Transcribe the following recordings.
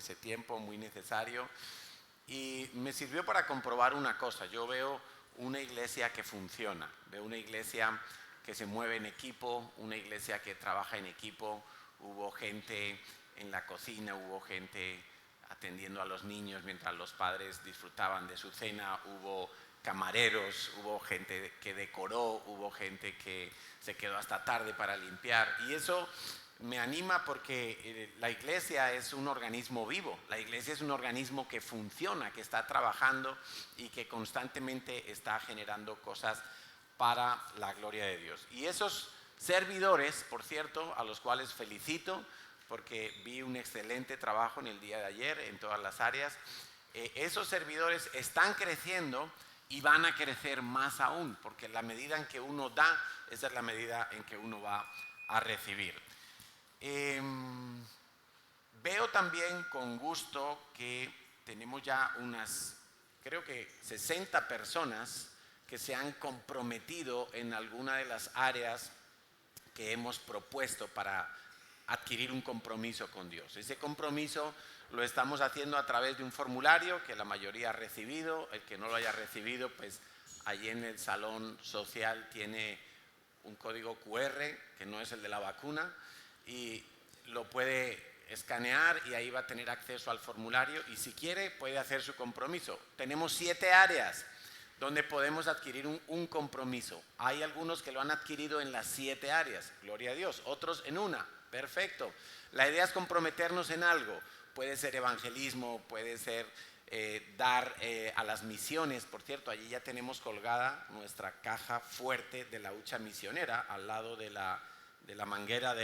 ese tiempo muy necesario y me sirvió para comprobar una cosa. Yo veo una iglesia que funciona, veo una iglesia que se mueve en equipo, una iglesia que trabaja en equipo. Hubo gente en la cocina, hubo gente atendiendo a los niños mientras los padres disfrutaban de su cena, hubo camareros, hubo gente que decoró, hubo gente que se quedó hasta tarde para limpiar, y eso me anima porque la iglesia es un organismo vivo, la iglesia es un organismo que funciona, que está trabajando y que constantemente está generando cosas para la gloria de Dios. Y esos servidores, por cierto, a los cuales felicito, porque vi un excelente trabajo en el día de ayer en todas las áreas, esos servidores están creciendo y van a crecer más aún, porque la medida en que uno da, esa es la medida en que uno va a recibir. Veo también con gusto que tenemos ya unas, creo que 60 personas que se han comprometido en alguna de las áreas que hemos propuesto para adquirir un compromiso con Dios. Ese compromiso lo estamos haciendo a través de un formulario que la mayoría ha recibido. El que no lo haya recibido, pues allí en el salón social tiene un código QR, que no es el de la vacuna, y lo puede escanear y ahí va a tener acceso al formulario, y si quiere puede hacer su compromiso. Tenemos 7 áreas donde podemos adquirir un compromiso. Hay algunos que lo han adquirido en las 7 áreas, gloria a Dios, otros en una, perfecto. La idea es comprometernos en algo, puede ser evangelismo, puede ser dar a las misiones. Por cierto, allí ya tenemos colgada nuestra caja fuerte de la hucha misionera, al lado de la manguera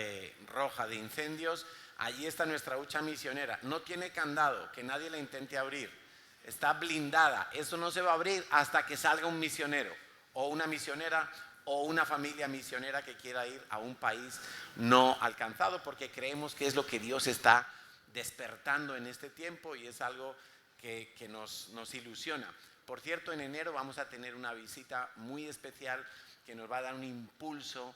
roja de incendios. Allí está nuestra hucha misionera, no tiene candado, que nadie la intente abrir. Está blindada, eso no se va a abrir hasta que salga un misionero o una misionera o una familia misionera que quiera ir a un país no alcanzado, porque creemos que es lo que Dios está despertando en este tiempo y es algo que nos ilusiona. Por cierto, en enero vamos a tener una visita muy especial que nos va a dar un impulso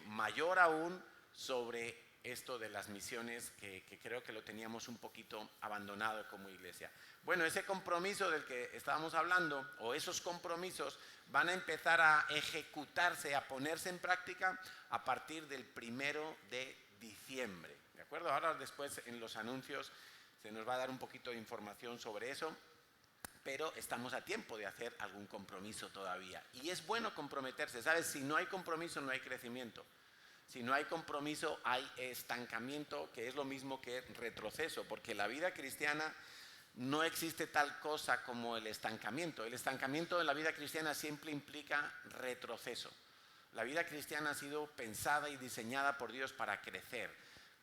mayor aún sobre esto de las misiones, que creo que lo teníamos un poquito abandonado como iglesia. Bueno, ese compromiso del que estábamos hablando, o esos compromisos, van a empezar a ejecutarse, a ponerse en práctica a partir del 1 de diciembre. ¿De acuerdo? Ahora después en los anuncios se nos va a dar un poquito de información sobre eso, pero estamos a tiempo de hacer algún compromiso todavía. Y es bueno comprometerse, ¿sabes? Si no hay compromiso, no hay crecimiento. Si no hay compromiso, hay estancamiento, que es lo mismo que retroceso, porque la vida cristiana no existe tal cosa como el estancamiento. El estancamiento en la vida cristiana siempre implica retroceso. La vida cristiana ha sido pensada y diseñada por Dios para crecer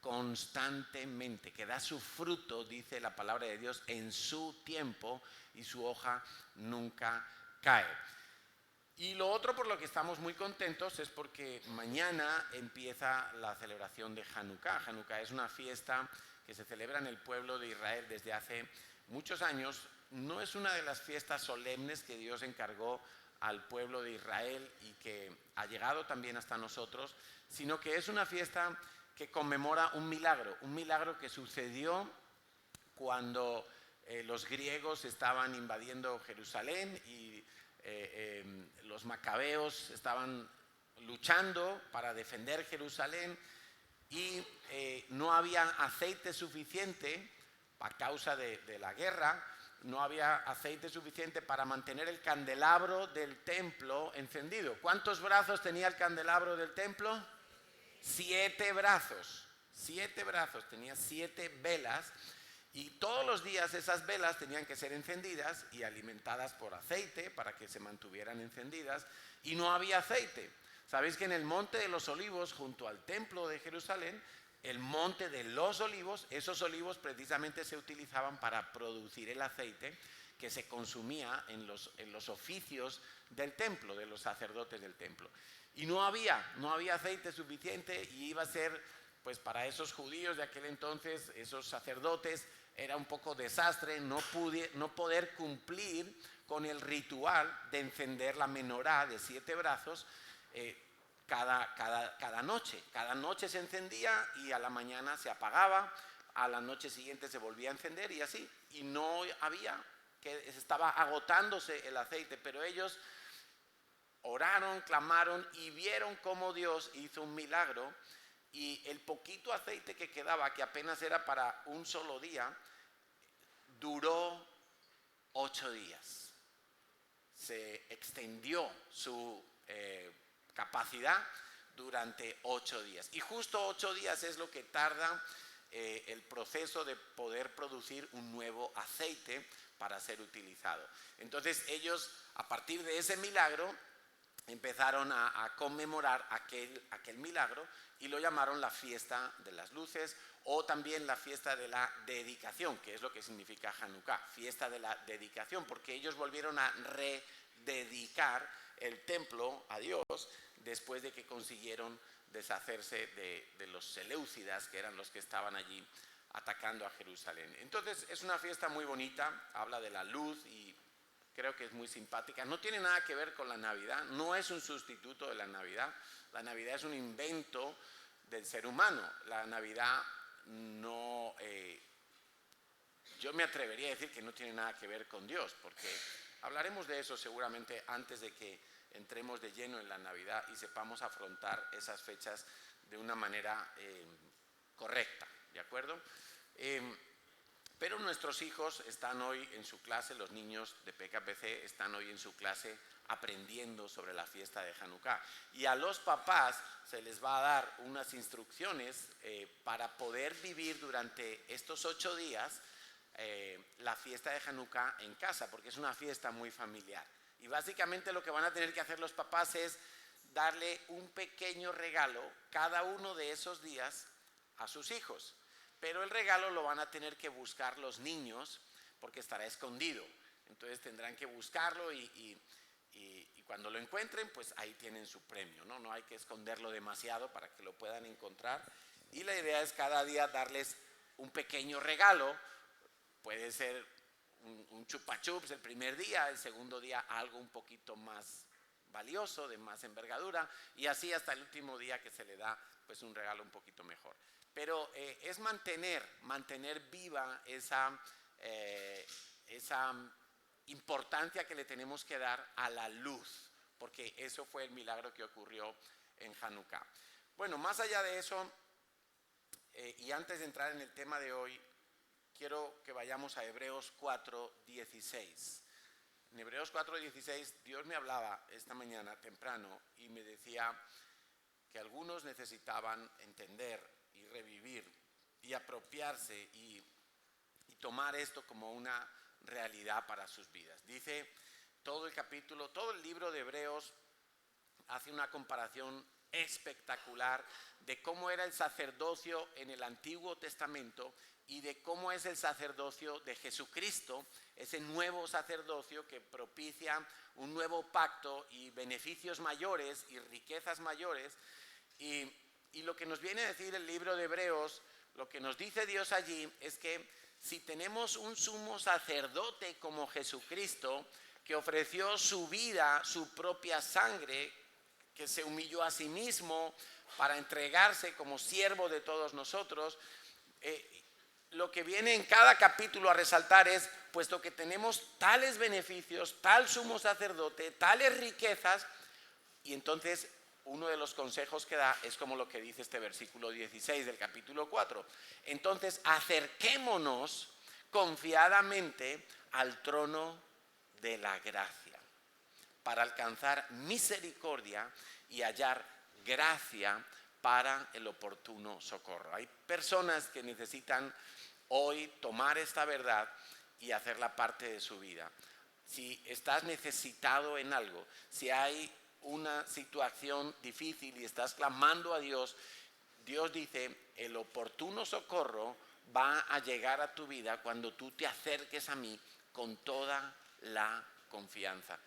constantemente, que da su fruto, dice la palabra de Dios, en su tiempo, y su hoja nunca cae. Y lo otro por lo que estamos muy contentos es porque mañana empieza la celebración de Hanukkah. Hanukkah es una fiesta que se celebra en el pueblo de Israel desde hace muchos años. No es una de las fiestas solemnes que Dios encargó al pueblo de Israel y que ha llegado también hasta nosotros, sino que es una fiesta que conmemora un milagro que sucedió cuando los griegos estaban invadiendo Jerusalén y los macabeos estaban luchando para defender Jerusalén y no había aceite suficiente a causa de la guerra, no había aceite suficiente para mantener el candelabro del templo encendido. ¿Cuántos brazos tenía el candelabro del templo? 7 brazos, tenía 7 velas. Y todos los días esas velas tenían que ser encendidas y alimentadas por aceite para que se mantuvieran encendidas, y no había aceite. Sabéis que en el Monte de los Olivos, junto al templo de Jerusalén, el Monte de los Olivos, esos olivos precisamente se utilizaban para producir el aceite que se consumía en los oficios del templo, de los sacerdotes del templo. Y no había aceite suficiente, y iba a ser, pues para esos judíos de aquel entonces, esos sacerdotes, era un poco desastre no poder cumplir con el ritual de encender la menorá de 7 brazos cada noche. Cada noche se encendía y a la mañana se apagaba, a la noche siguiente se volvía a encender y así, y no había, que estaba agotándose el aceite, pero ellos oraron, clamaron y vieron cómo Dios hizo un milagro, y el poquito aceite que quedaba, que apenas era para un solo día, duró 8 días. Se extendió su capacidad durante 8 días. Y justo 8 días es lo que tarda el proceso de poder producir un nuevo aceite para ser utilizado. Entonces ellos, a partir de ese milagro, empezaron a conmemorar aquel milagro y lo llamaron la fiesta de las luces, o también la fiesta de la dedicación, que es lo que significa Hanukkah, fiesta de la dedicación, porque ellos volvieron a rededicar el templo a Dios después de que consiguieron deshacerse de los seleucidas, que eran los que estaban allí atacando a Jerusalén. Entonces es una fiesta muy bonita, habla de la luz y creo que es muy simpática. No tiene nada que ver con la Navidad, no es un sustituto de la Navidad. La Navidad es un invento del ser humano. La Navidad no, yo me atrevería a decir que no tiene nada que ver con Dios, porque hablaremos de eso seguramente antes de que entremos de lleno en la Navidad y sepamos afrontar esas fechas de una manera correcta, ¿de acuerdo? Pero nuestros hijos están hoy en su clase, los niños de PKPC están hoy en su clase aprendiendo sobre la fiesta de Hanukkah. Y a los papás se les va a dar unas instrucciones para poder vivir durante estos 8 días la fiesta de Hanukkah en casa, porque es una fiesta muy familiar. Y básicamente lo que van a tener que hacer los papás es darle un pequeño regalo cada uno de esos días a sus hijos. Pero el regalo lo van a tener que buscar los niños porque estará escondido. Entonces tendrán que buscarlo y cuando lo encuentren, pues ahí tienen su premio, ¿no? No hay que esconderlo demasiado para que lo puedan encontrar. Y la idea es cada día darles un pequeño regalo. Puede ser un chupa chups el primer día, el segundo día algo un poquito más valioso, de más envergadura, y así hasta el último día que se le da pues un regalo un poquito mejor. Pero es mantener viva esa importancia que le tenemos que dar a la luz, porque eso fue el milagro que ocurrió en Hanukkah. Bueno, más allá de eso, y antes de entrar en el tema de hoy, quiero que vayamos a Hebreos 4:16. En Hebreos 4:16 Dios me hablaba esta mañana temprano y me decía que algunos necesitaban entender y revivir y apropiarse y tomar esto como una realidad para sus vidas. Dice todo el capítulo, todo el libro de Hebreos hace una comparación espectacular de cómo era el sacerdocio en el Antiguo Testamento y de cómo es el sacerdocio de Jesucristo, ese nuevo sacerdocio que propicia un nuevo pacto y beneficios mayores y riquezas mayores. Y lo que nos viene a decir el libro de Hebreos, lo que nos dice Dios allí es que si tenemos un sumo sacerdote como Jesucristo, que ofreció su vida, su propia sangre, que se humilló a sí mismo para entregarse como siervo de todos nosotros, lo que viene en cada capítulo a resaltar es, puesto que tenemos tales beneficios, tal sumo sacerdote, tales riquezas, y entonces uno de los consejos que da es como lo que dice este versículo 16 del capítulo 4. Entonces, acerquémonos confiadamente al trono de la gracia para alcanzar misericordia y hallar gracia para el oportuno socorro. Hay personas que necesitan hoy tomar esta verdad y hacerla parte de su vida. Si estás necesitado en algo, si hay una situación difícil y estás clamando a Dios, Dios dice, el oportuno socorro va a llegar a tu vida cuando tú te acerques a mí con toda la confianza.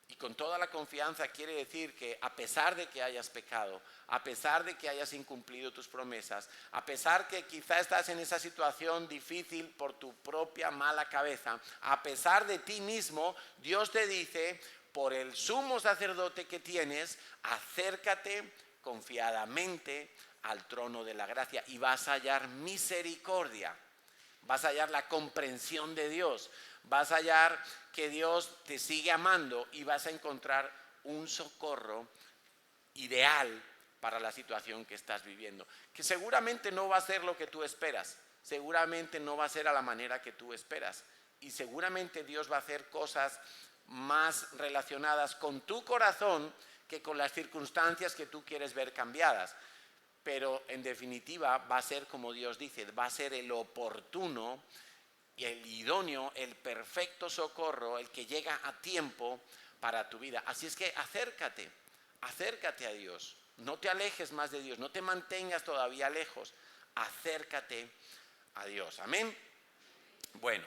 Y con toda la confianza quiere decir que a pesar de que hayas pecado, a pesar de que hayas incumplido tus promesas, a pesar que quizá estás en esa situación difícil por tu propia mala cabeza, a pesar de ti mismo, Dios te dice, por el sumo sacerdote que tienes, acércate confiadamente al trono de la gracia y vas a hallar misericordia, vas a hallar la comprensión de Dios, vas a hallar que Dios te sigue amando y vas a encontrar un socorro ideal para la situación que estás viviendo, que seguramente no va a ser lo que tú esperas, seguramente no va a ser a la manera que tú esperas y seguramente Dios va a hacer cosas más relacionadas con tu corazón que con las circunstancias que tú quieres ver cambiadas. Pero en definitiva va a ser como Dios dice, va a ser el oportuno, el idóneo, el perfecto socorro, el que llega a tiempo para tu vida. Así es que acércate a Dios, no te alejes más de Dios, no te mantengas todavía lejos, acércate a Dios. Amén. Bueno,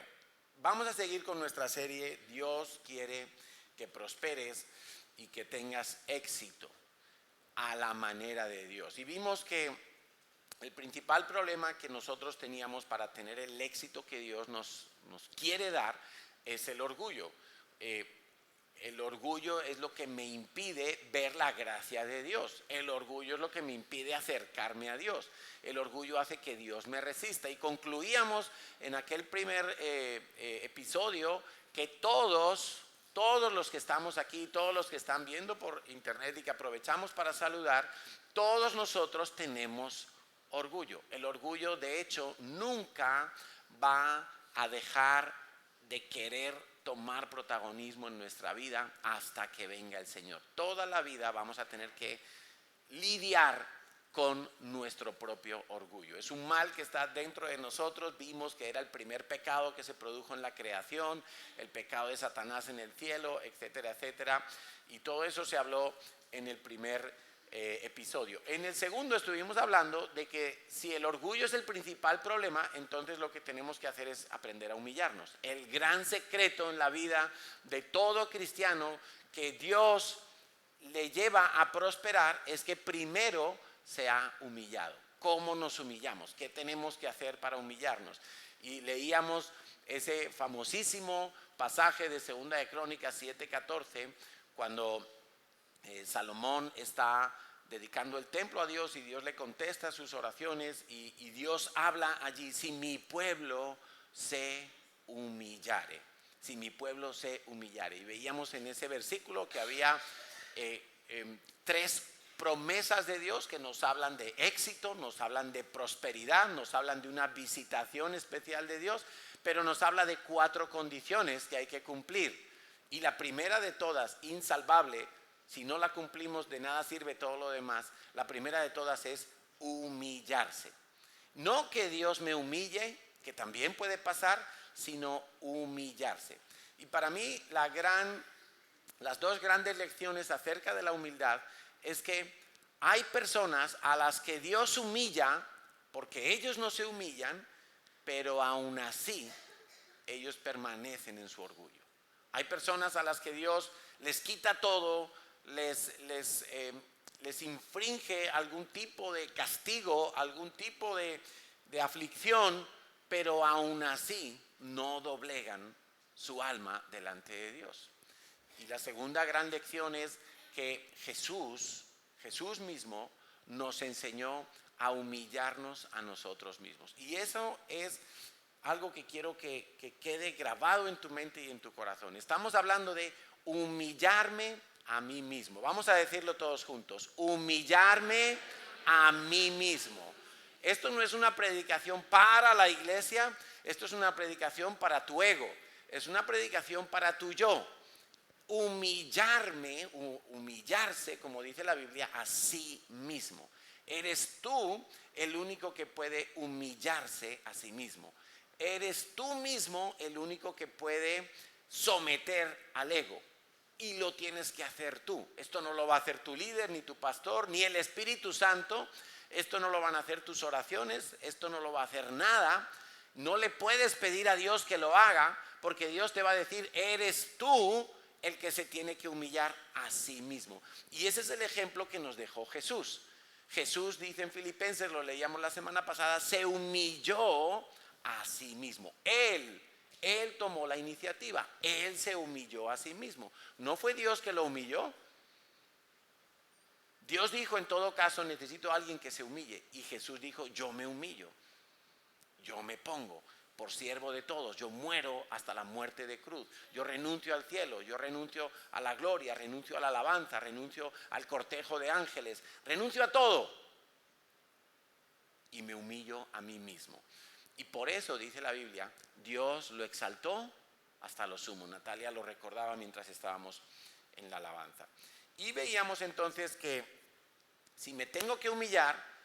vamos a seguir con nuestra serie. Dios quiere que prosperes y que tengas éxito a la manera de Dios. Y vimos que el principal problema que nosotros teníamos para tener el éxito que Dios nos quiere dar es el orgullo. El orgullo es lo que me impide ver la gracia de Dios. El orgullo es lo que me impide acercarme a Dios. El orgullo hace que Dios me resista. Y concluíamos en aquel primer episodio que todos los que estamos aquí, todos los que están viendo por internet y que aprovechamos para saludar, todos nosotros tenemos orgullo. El orgullo, de hecho, nunca va a dejar de querer tomar protagonismo en nuestra vida hasta que venga el Señor. Toda la vida vamos a tener que lidiar con nuestro propio orgullo. Es un mal que está dentro de nosotros. Vimos que era el primer pecado que se produjo en la creación, el pecado de Satanás en el cielo, etcétera, etcétera. Y todo eso se habló en el primer episodio. En el segundo estuvimos hablando de que si el orgullo es el principal problema, entonces lo que tenemos que hacer es aprender a humillarnos. El gran secreto en la vida de todo cristiano que Dios le lleva a prosperar es que primero se ha humillado. ¿Cómo nos humillamos? ¿Qué tenemos que hacer para humillarnos? Y leíamos ese famosísimo pasaje de Segunda de Crónicas 7:14, cuando Salomón está dedicando el templo a Dios y Dios le contesta sus oraciones y Dios habla allí: si mi pueblo se humillare, si mi pueblo se humillare. Y veíamos en ese versículo que había tres promesas de Dios que nos hablan de éxito, nos hablan de prosperidad, nos hablan de una visitación especial de Dios, pero nos habla de 4 condiciones que hay que cumplir. Y la primera de todas, insalvable, si no la cumplimos de nada sirve todo lo demás, la primera de todas es humillarse. No que Dios me humille, que también puede pasar, sino humillarse. Y para mí las 2 grandes lecciones acerca de la humildad es que hay personas a las que Dios humilla porque ellos no se humillan, pero aún así ellos permanecen en su orgullo. Hay personas a las que Dios les quita todo, les infringe algún tipo de castigo, algún tipo de aflicción, pero aún así no doblegan su alma delante de Dios. Y la segunda gran lección es que Jesús mismo nos enseñó a humillarnos a nosotros mismos. Y eso es algo que quiero que quede grabado en tu mente y en tu corazón. Estamos hablando de humillarme a mí mismo. Vamos a decirlo todos juntos: humillarme a mí mismo. Esto no es una predicación para la iglesia, esto es una predicación para tu ego, es una predicación para tu yo. Humillarse, como dice la Biblia, a sí mismo. Eres tú el único que puede humillarse a sí mismo. Eres tú mismo el único que puede someter al ego. Y lo tienes que hacer tú. Esto no lo va a hacer tu líder, ni tu pastor, ni el Espíritu Santo. Esto no lo van a hacer tus oraciones. Esto no lo va a hacer nada. No le puedes pedir a Dios que lo haga, porque Dios te va a decir: eres tú el que se tiene que humillar a sí mismo. Y ese es el ejemplo que nos dejó Jesús. Jesús, dice en Filipenses, lo leíamos la semana pasada, se humilló a sí mismo. Él tomó la iniciativa, Él se humilló a sí mismo. ¿No fue Dios que lo humilló? Dios dijo, en todo caso, necesito a alguien que se humille. Y Jesús dijo, yo me humillo, yo me pongo por siervo de todos, yo muero hasta la muerte de cruz, yo renuncio al cielo, yo renuncio a la gloria, renuncio a la alabanza, renuncio al cortejo de ángeles, renuncio a todo y me humillo a mí mismo. Y por eso dice la Biblia, Dios lo exaltó hasta lo sumo. Natalia lo recordaba mientras estábamos en la alabanza. Y veíamos entonces que si me tengo que humillar,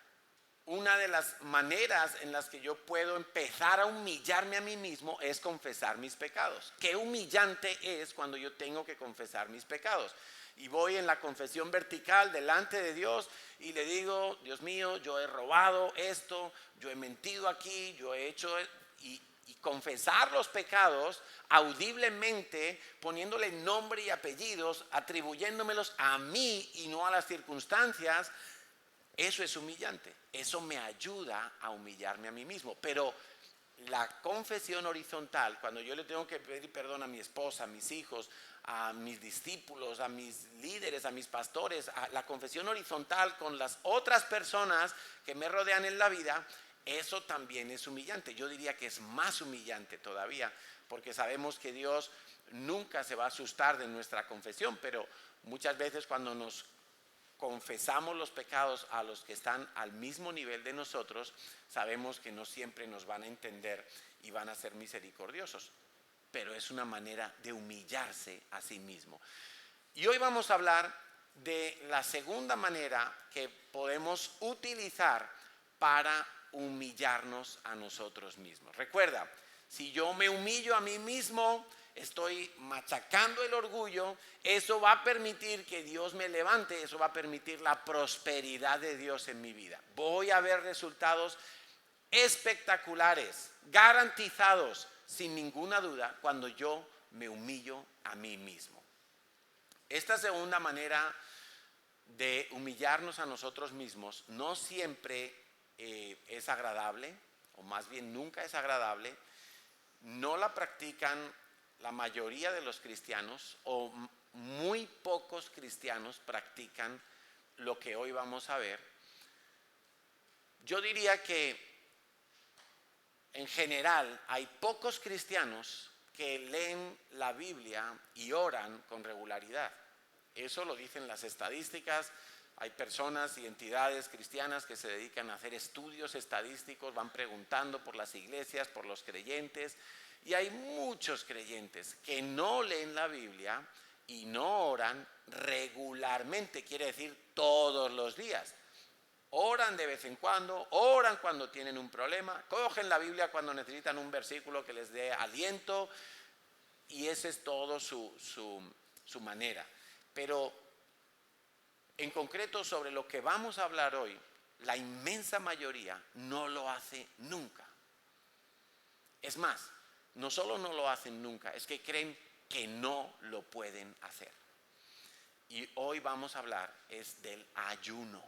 una de las maneras en las que yo puedo empezar a humillarme a mí mismo es confesar mis pecados. Qué humillante es cuando yo tengo que confesar mis pecados. Y voy en la confesión vertical delante de Dios y le digo, Dios mío, yo he robado esto, yo he mentido aquí, yo he hecho... Y confesar los pecados audiblemente, poniéndole nombre y apellidos, atribuyéndomelos a mí y no a las circunstancias, eso es humillante. Eso me ayuda a humillarme a mí mismo. Pero la confesión horizontal, cuando yo le tengo que pedir perdón a mi esposa, a mis hijos, a mis discípulos, a mis líderes, a mis pastores, a la confesión horizontal con las otras personas que me rodean en la vida, eso también es humillante. Yo diría que es más humillante todavía, porque sabemos que Dios nunca se va a asustar de nuestra confesión, pero muchas veces cuando nos confesamos los pecados a los que están al mismo nivel de nosotros, sabemos que no siempre nos van a entender y van a ser misericordiosos, pero es una manera de humillarse a sí mismo. Y hoy vamos a hablar de la segunda manera que podemos utilizar para humillarnos a nosotros mismos. Recuerda, si yo me humillo a mí mismo, estoy machacando el orgullo, eso va a permitir que Dios me levante, eso va a permitir la prosperidad de Dios en mi vida. Voy a ver resultados espectaculares, garantizados, sin ninguna duda, cuando yo me humillo a mí mismo. Esta segunda manera de humillarnos a nosotros mismos no siempre es agradable, o más bien nunca es agradable. No la practican la mayoría de los cristianos, o muy pocos cristianos practican lo que hoy vamos a ver. Yo diría que en general hay pocos cristianos que leen la Biblia y oran con regularidad. Eso lo dicen las estadísticas. Hay personas y entidades cristianas que se dedican a hacer estudios estadísticos, van preguntando por las iglesias, por los creyentes, y hay muchos creyentes que no leen la Biblia y no oran regularmente, quiere decir todos los días. Oran de vez en cuando, oran cuando tienen un problema, cogen la Biblia cuando necesitan un versículo que les dé aliento, y esa es todo su manera. Pero en concreto, sobre lo que vamos a hablar hoy, la inmensa mayoría no lo hace nunca. Es más, no solo no lo hacen nunca, es que creen que no lo pueden hacer. Y hoy vamos a hablar del ayuno.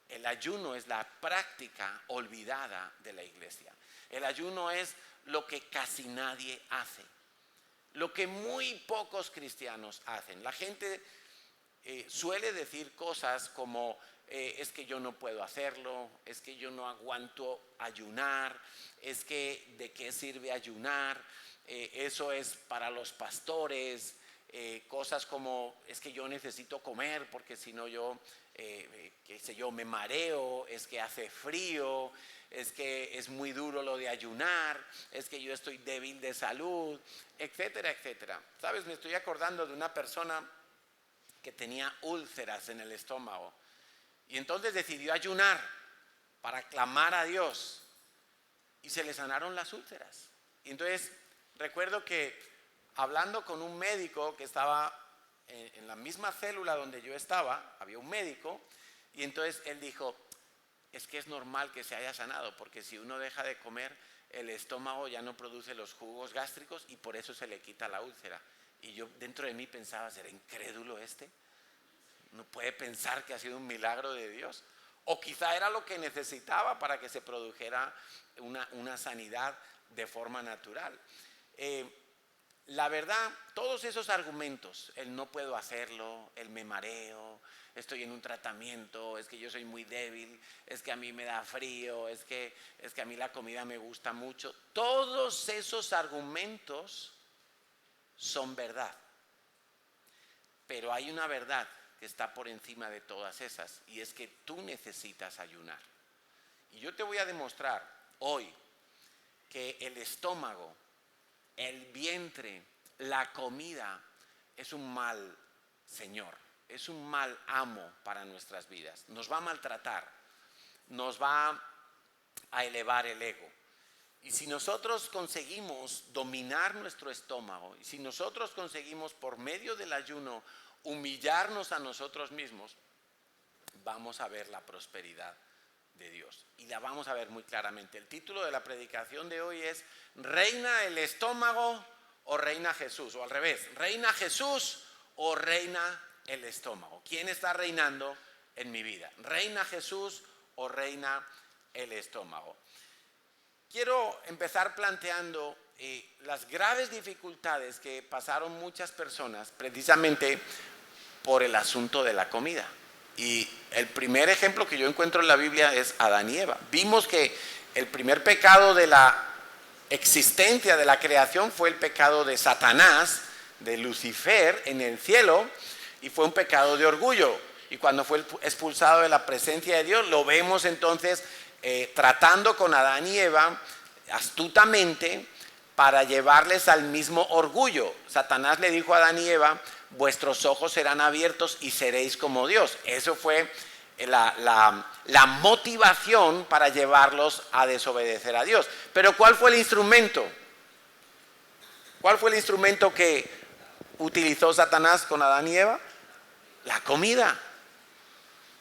El ayuno es la práctica olvidada de la iglesia. El ayuno es lo que casi nadie hace, lo que muy pocos cristianos hacen. La gente suele decir cosas como es que yo no puedo hacerlo, es que yo no aguanto ayunar, es que de qué sirve ayunar, eso es para los pastores, cosas como es que yo necesito comer porque si no yo, qué sé yo, me mareo, es que hace frío, es que es muy duro lo de ayunar, es que yo estoy débil de salud, etcétera, etcétera. ¿Sabes? Me estoy acordando de una persona que tenía úlceras en el estómago y entonces decidió ayunar para clamar a Dios y se le sanaron las úlceras. Y entonces recuerdo que hablando con un médico que estaba en la misma célula donde yo estaba, había un médico, y entonces él dijo, es que es normal que se haya sanado, porque si uno deja de comer, el estómago ya no produce los jugos gástricos y por eso se le quita la úlcera. Y yo dentro de mí pensaba, ¿será incrédulo este? ¿No puede pensar que ha sido un milagro de Dios? O quizá era lo que necesitaba para que se produjera una sanidad de forma natural. la verdad, todos esos argumentos, el no puedo hacerlo, el me mareo, estoy en un tratamiento, es que yo soy muy débil, es que a mí me da frío, es que a mí la comida me gusta mucho, todos esos argumentos son verdad. Pero hay una verdad que está por encima de todas esas, y es que tú necesitas ayunar. Y yo te voy a demostrar hoy que el estómago, el vientre, la comida es un mal señor, es un mal amo para nuestras vidas. Nos va a maltratar, nos va a elevar el ego. Y si nosotros conseguimos dominar nuestro estómago, y si nosotros conseguimos por medio del ayuno humillarnos a nosotros mismos, vamos a ver la prosperidad de Dios. Y la vamos a ver muy claramente. El título de la predicación de hoy es ¿Reina el estómago o reina Jesús? O al revés, ¿reina Jesús o reina el estómago? ¿Quién está reinando en mi vida? ¿Reina Jesús o reina el estómago? Quiero empezar planteando las graves dificultades que pasaron muchas personas precisamente por el asunto de la comida. Y el primer ejemplo que yo encuentro en la Biblia es Adán y Eva. Vimos que el primer pecado de la existencia, de la creación, fue el pecado de Satanás, de Lucifer en el cielo, y fue un pecado de orgullo. Y cuando fue expulsado de la presencia de Dios, lo vemos entonces tratando con Adán y Eva astutamente para llevarles al mismo orgullo. Satanás le dijo a Adán y Eva: vuestros ojos serán abiertos y seréis como Dios. Eso fue la motivación para llevarlos a desobedecer a Dios. Pero ¿cuál fue el instrumento? ¿Cuál fue el instrumento que utilizó Satanás con Adán y Eva? La comida.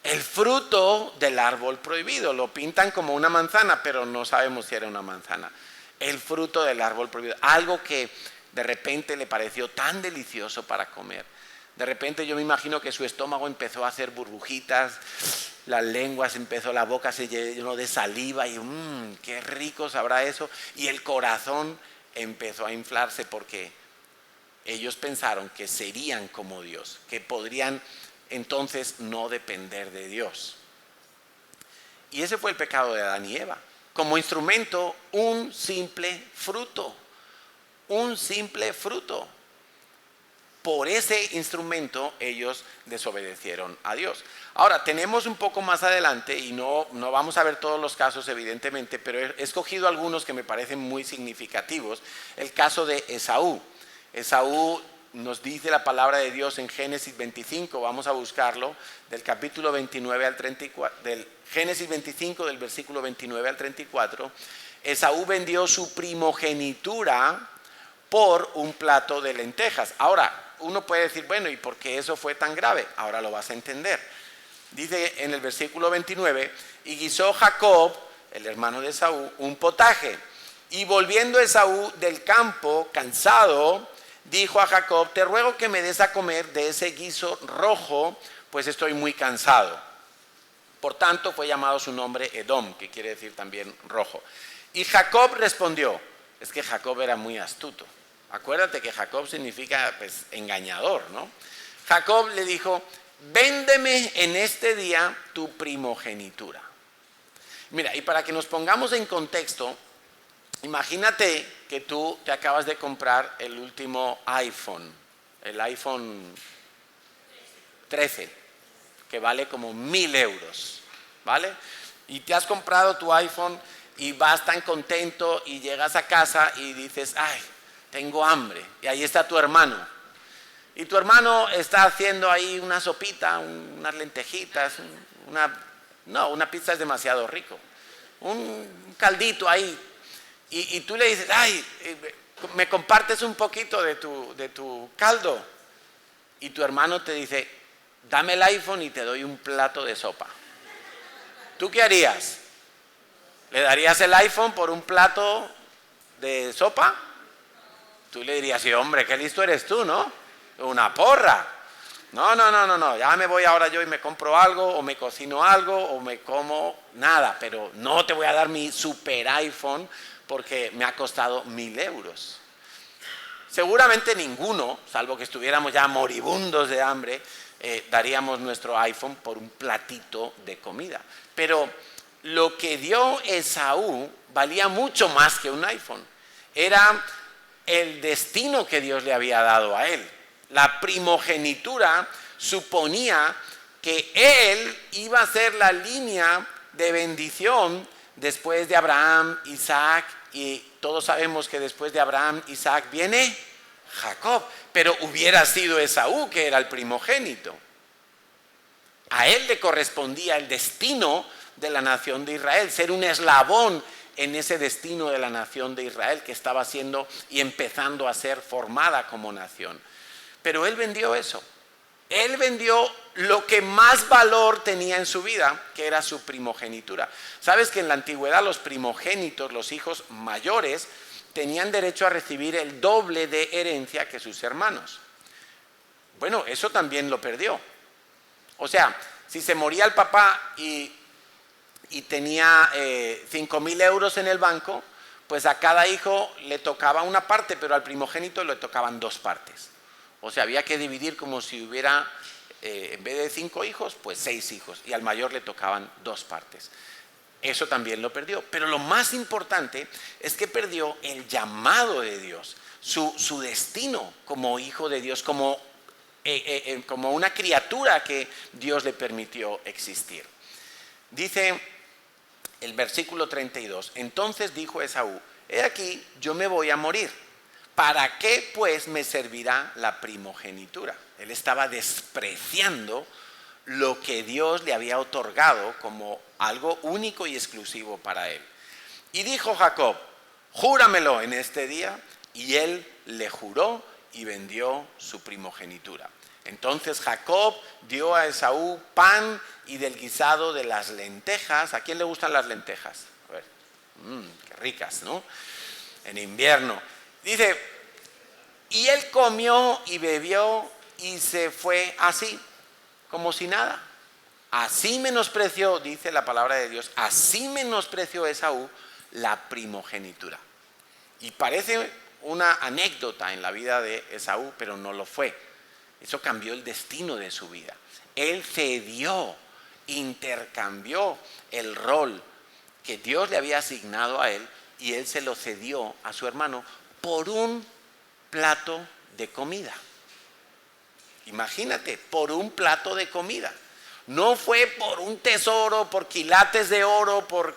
El fruto del árbol prohibido. Lo pintan como una manzana, pero no sabemos si era una manzana. El fruto del árbol prohibido. Algo que de repente le pareció tan delicioso para comer. De repente yo me imagino que su estómago empezó a hacer burbujitas, la boca se llenó de saliva y qué rico sabrá eso. Y el corazón empezó a inflarse porque ellos pensaron que serían como Dios, que podrían entonces no depender de Dios. Y ese fue el pecado de Adán y Eva. Como instrumento, un simple fruto. Un simple fruto. Por ese instrumento ellos desobedecieron a Dios. Ahora, tenemos un poco más adelante, y no vamos a ver todos los casos evidentemente, pero he escogido algunos que me parecen muy significativos. El caso de Esaú. Esaú nos dice la palabra de Dios en Génesis 25, vamos a buscarlo, del capítulo 29 al 34, del Génesis 25, del versículo 29 al 34. Esaú vendió su primogenitura por un plato de lentejas. Ahora, uno puede decir, bueno, ¿y por qué eso fue tan grave? Ahora lo vas a entender. Dice en el versículo 29, y guisó Jacob, el hermano de Esaú, un potaje. Y volviendo Esaú del campo, cansado, dijo a Jacob: te ruego que me des a comer de ese guiso rojo, pues estoy muy cansado. Por tanto fue llamado su nombre Edom, que quiere decir también rojo. Y Jacob respondió, es que Jacob era muy astuto. Acuérdate que Jacob significa pues engañador, ¿no? Jacob le dijo: véndeme en este día tu primogenitura. Mira, y para que nos pongamos en contexto, imagínate que tú te acabas de comprar el último iPhone, el iPhone 13, que vale como 1,000 euros, ¿vale? Y te has comprado tu iPhone y vas tan contento y llegas a casa y dices: ay, tengo hambre. Y ahí está tu hermano. Y tu hermano está haciendo ahí una sopita, unas lentejitas, una pizza es demasiado rico. Un caldito ahí. Y tú le dices: ay, ¿me compartes un poquito de tu caldo? Y tu hermano te dice: dame el iPhone y te doy un plato de sopa. ¿Tú qué harías? ¿Le darías el iPhone por un plato de sopa? Tú le dirías: sí, hombre, qué listo eres tú, ¿no? Una porra. No, ya me voy ahora yo y me compro algo, o me cocino algo, o me como nada, pero no te voy a dar mi super iPhone porque me ha costado 1,000 euros. seguramente ninguno, salvo que estuviéramos ya moribundos de hambre, daríamos nuestro iPhone por un platito de comida. Pero lo que dio Esaú valía mucho más que un iPhone. Era el destino que Dios le había dado a él. La primogenitura suponía que él iba a ser la línea de bendición después de Abraham, Isaac, y todos sabemos que después de Abraham, Isaac viene Jacob, pero hubiera sido Esaú que era el primogénito. A él le correspondía el destino de la nación de Israel, ser un eslabón en ese destino de la nación de Israel que estaba siendo y empezando a ser formada como nación. Pero él vendió eso. Él vendió lo que más valor tenía en su vida, que era su primogenitura. ¿Sabes que en la antigüedad los primogénitos, los hijos mayores, tenían derecho a recibir el doble de herencia que sus hermanos? Bueno, eso también lo perdió. O sea, si se moría el papá y tenía 5.000 euros en el banco, pues a cada hijo le tocaba una parte, pero al primogénito le tocaban 2 partes. O sea, había que dividir como si hubiera, en vez de 5 hijos, pues 6 hijos. Y al mayor le tocaban 2 partes. Eso también lo perdió. Pero lo más importante es que perdió el llamado de Dios, su destino como hijo de Dios, como una criatura que Dios le permitió existir. Dice el versículo 32, entonces dijo Esaú, he aquí, yo me voy a morir. ¿Para qué pues me servirá la primogenitura? Él estaba despreciando lo que Dios le había otorgado como algo único y exclusivo para él. Y dijo Jacob, júramelo en este día, y él le juró y vendió su primogenitura. Entonces Jacob dio a Esaú pan y del guisado de las lentejas. ¿A quién le gustan las lentejas? A ver, qué ricas, ¿no? En invierno. Dice, y él comió y bebió y se fue así, como si nada. Así menospreció, dice la palabra de Dios, así menospreció Esaú la primogenitura. Y parece una anécdota en la vida de Esaú, pero no lo fue. Eso cambió el destino de su vida. Él cedió, intercambió el rol que Dios le había asignado a él y él se lo cedió a su hermano por un plato de comida. Imagínate, por un plato de comida. No fue por un tesoro, por quilates de oro, por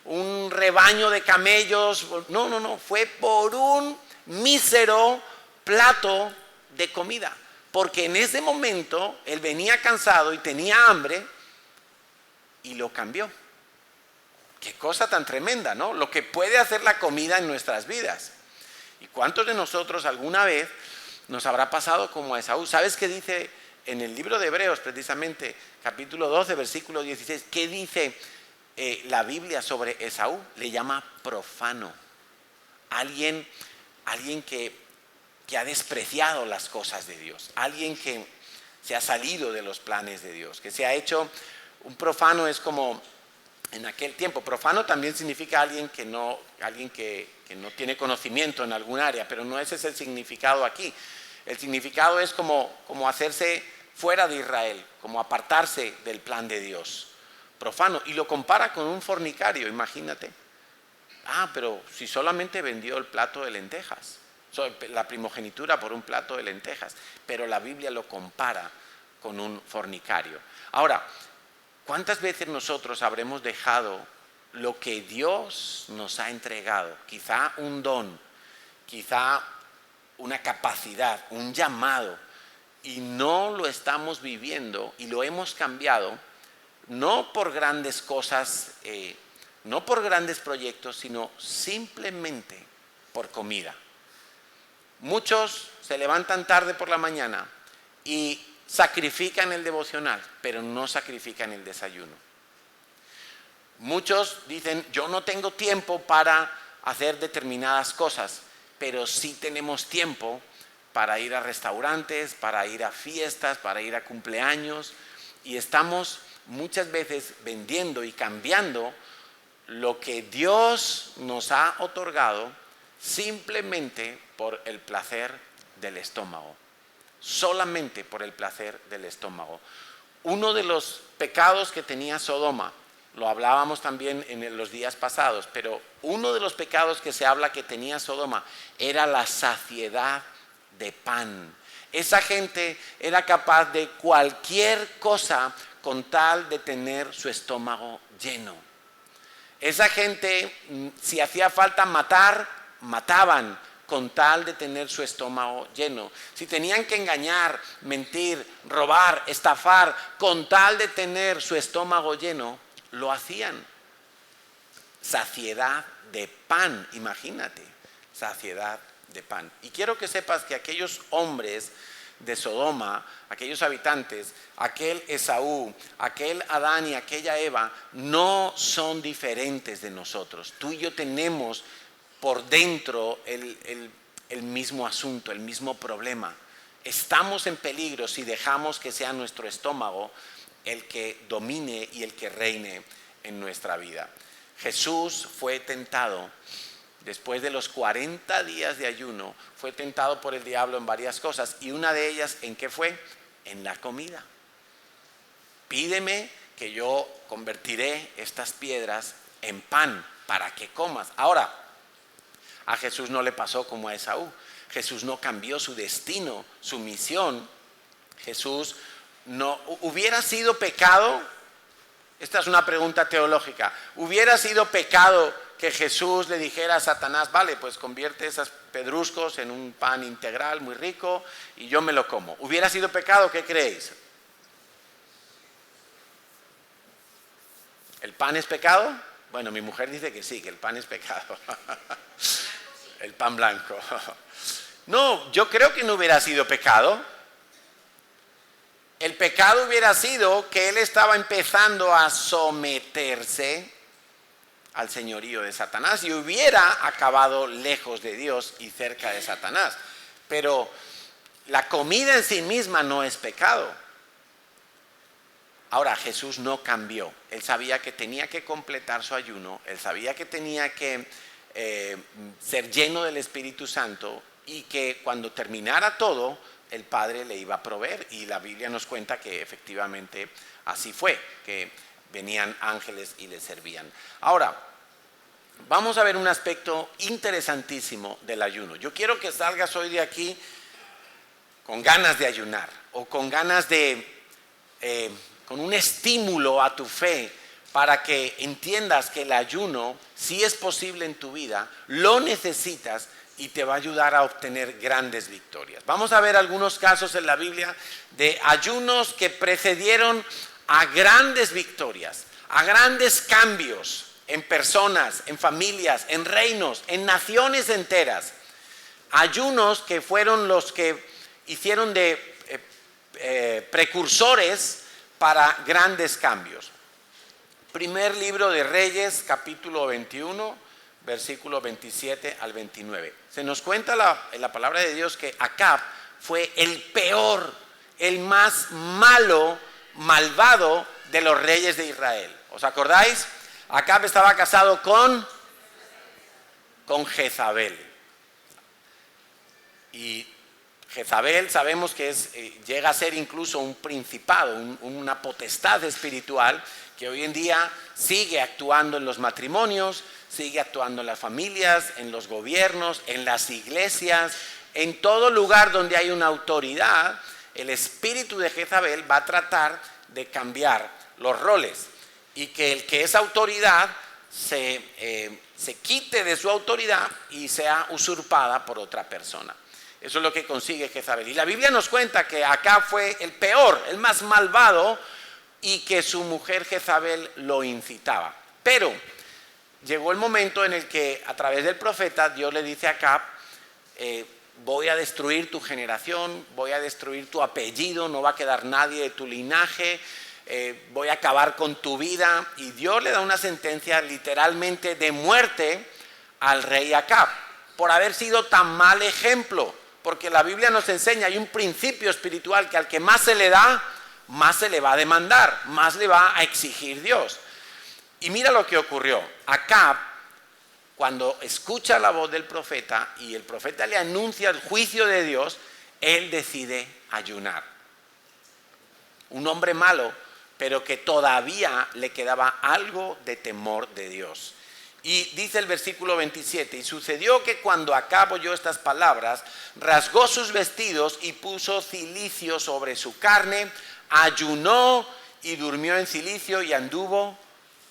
un rebaño de camellos. No, fue por un mísero plato de comida. Porque en ese momento él venía cansado y tenía hambre y lo cambió. Qué cosa tan tremenda, ¿no? Lo que puede hacer la comida en nuestras vidas. ¿Y cuántos de nosotros alguna vez nos habrá pasado como a Esaú? ¿Sabes qué dice en el libro de Hebreos, precisamente, capítulo 12, versículo 16? ¿Qué dice la Biblia sobre Esaú? Le llama profano. Alguien que ha despreciado las cosas de Dios. Alguien que se ha salido de los planes de Dios. Que se ha hecho, un profano es como, en aquel tiempo, profano también significa alguien que no tiene conocimiento en algún área, pero no ese es el significado aquí. El significado es como hacerse fuera de Israel, como apartarse del plan de Dios. Profano. Y lo compara con un fornicario, imagínate. Pero si solamente vendió el plato de lentejas, la primogenitura por un plato de lentejas, pero la Biblia lo compara con un fornicario. Ahora, ¿cuántas veces nosotros habremos dejado lo que Dios nos ha entregado? Quizá un don, quizá una capacidad, un llamado, y no lo estamos viviendo y lo hemos cambiado, no por grandes cosas, no por grandes proyectos, sino simplemente por comida. Muchos se levantan tarde por la mañana y sacrifican el devocional, pero no sacrifican el desayuno. Muchos dicen, yo no tengo tiempo para hacer determinadas cosas, pero sí tenemos tiempo para ir a restaurantes, para ir a fiestas, para ir a cumpleaños, y estamos muchas veces vendiendo y cambiando lo que Dios nos ha otorgado simplemente por el placer del estómago, solamente por el placer del estómago. Uno de los pecados que tenía Sodoma, lo hablábamos también en los días pasados, pero uno de los pecados que se habla que tenía Sodoma era la saciedad de pan. Esa gente era capaz de cualquier cosa con tal de tener su estómago lleno. Esa gente, si hacía falta matar, mataban con tal de tener su estómago lleno. Si tenían que engañar, mentir, robar, estafar, con tal de tener su estómago lleno, lo hacían. Saciedad de pan, imagínate, saciedad de pan. Y quiero que sepas que aquellos hombres de Sodoma, aquellos habitantes, aquel Esaú, aquel Adán y aquella Eva, no son diferentes de nosotros. Tú y yo tenemos por dentro el mismo asunto, el mismo problema. Estamos en peligro si dejamos que sea nuestro estómago el que domine y el que reine en nuestra vida. Jesús fue tentado. Después de los 40 días de ayuno, fue tentado por el diablo en varias cosas. Y una de ellas, ¿en qué fue? En la comida. Pídeme que yo convertiré estas piedras en pan para que comas. Ahora, a Jesús no le pasó como a Esaú. Jesús no cambió su destino, su misión. Jesús no hubiera sido pecado. Esta es una pregunta teológica. ¿Hubiera sido pecado que Jesús le dijera a Satanás, vale, pues convierte esos pedruscos en un pan integral muy rico y yo me lo como? ¿Hubiera sido pecado? ¿Qué creéis? ¿El pan es pecado? Bueno, mi mujer dice que sí, que el pan es pecado. El pan blanco. No, yo creo que no hubiera sido pecado. El pecado hubiera sido que él estaba empezando a someterse al señorío de Satanás y hubiera acabado lejos de Dios y cerca de Satanás. Pero la comida en sí misma no es pecado. Ahora, Jesús no cambió. Él sabía que tenía que completar su ayuno, él sabía que tenía que ser lleno del Espíritu Santo y que cuando terminara todo, el Padre le iba a proveer. Y la Biblia nos cuenta que efectivamente así fue, que venían ángeles y le servían. Ahora, vamos a ver un aspecto interesantísimo del ayuno. Yo quiero que salgas hoy de aquí con ganas de ayunar o con ganas de, con un estímulo a tu fe para que entiendas que el ayuno, si es posible en tu vida, lo necesitas y te va a ayudar a obtener grandes victorias. Vamos a ver algunos casos en la Biblia de ayunos que precedieron a grandes victorias, a grandes cambios en personas, en familias, en reinos, en naciones enteras. Ayunos que fueron los que hicieron de precursores para grandes cambios. Primer libro de Reyes, capítulo 21, versículo 27 al 29. Se nos cuenta en la palabra de Dios que Acab fue el peor, el más malo, malvado de los reyes de Israel. ¿Os acordáis? Acab estaba casado con Jezabel. Y Jezabel sabemos que llega a ser incluso un principado, una potestad espiritual que hoy en día sigue actuando en los matrimonios, sigue actuando en las familias, en los gobiernos, en las iglesias, en todo lugar donde hay una autoridad. El espíritu de Jezabel va a tratar de cambiar los roles y que el que es autoridad se quite de su autoridad y sea usurpada por otra persona. Eso es lo que consigue Jezabel. Y la Biblia nos cuenta que acá fue el peor, el más malvado, y que su mujer Jezabel lo incitaba. Pero llegó el momento en el que a través del profeta Dios le dice a Acab, voy a destruir tu generación, voy a destruir tu apellido, no va a quedar nadie de tu linaje, voy a acabar con tu vida. Y Dios le da una sentencia literalmente de muerte al rey Acab por haber sido tan mal ejemplo. Porque la Biblia nos enseña, hay un principio espiritual que al que más se le da, más se le va a demandar, más le va a exigir Dios. Y mira lo que ocurrió. Acab cuando escucha la voz del profeta y el profeta le anuncia el juicio de Dios, él decide ayunar. Un hombre malo, pero que todavía le quedaba algo de temor de Dios. Y dice el versículo 27, y sucedió que cuando Acab oyó estas palabras, rasgó sus vestidos y puso cilicio sobre su carne, ayunó y durmió en cilicio y anduvo,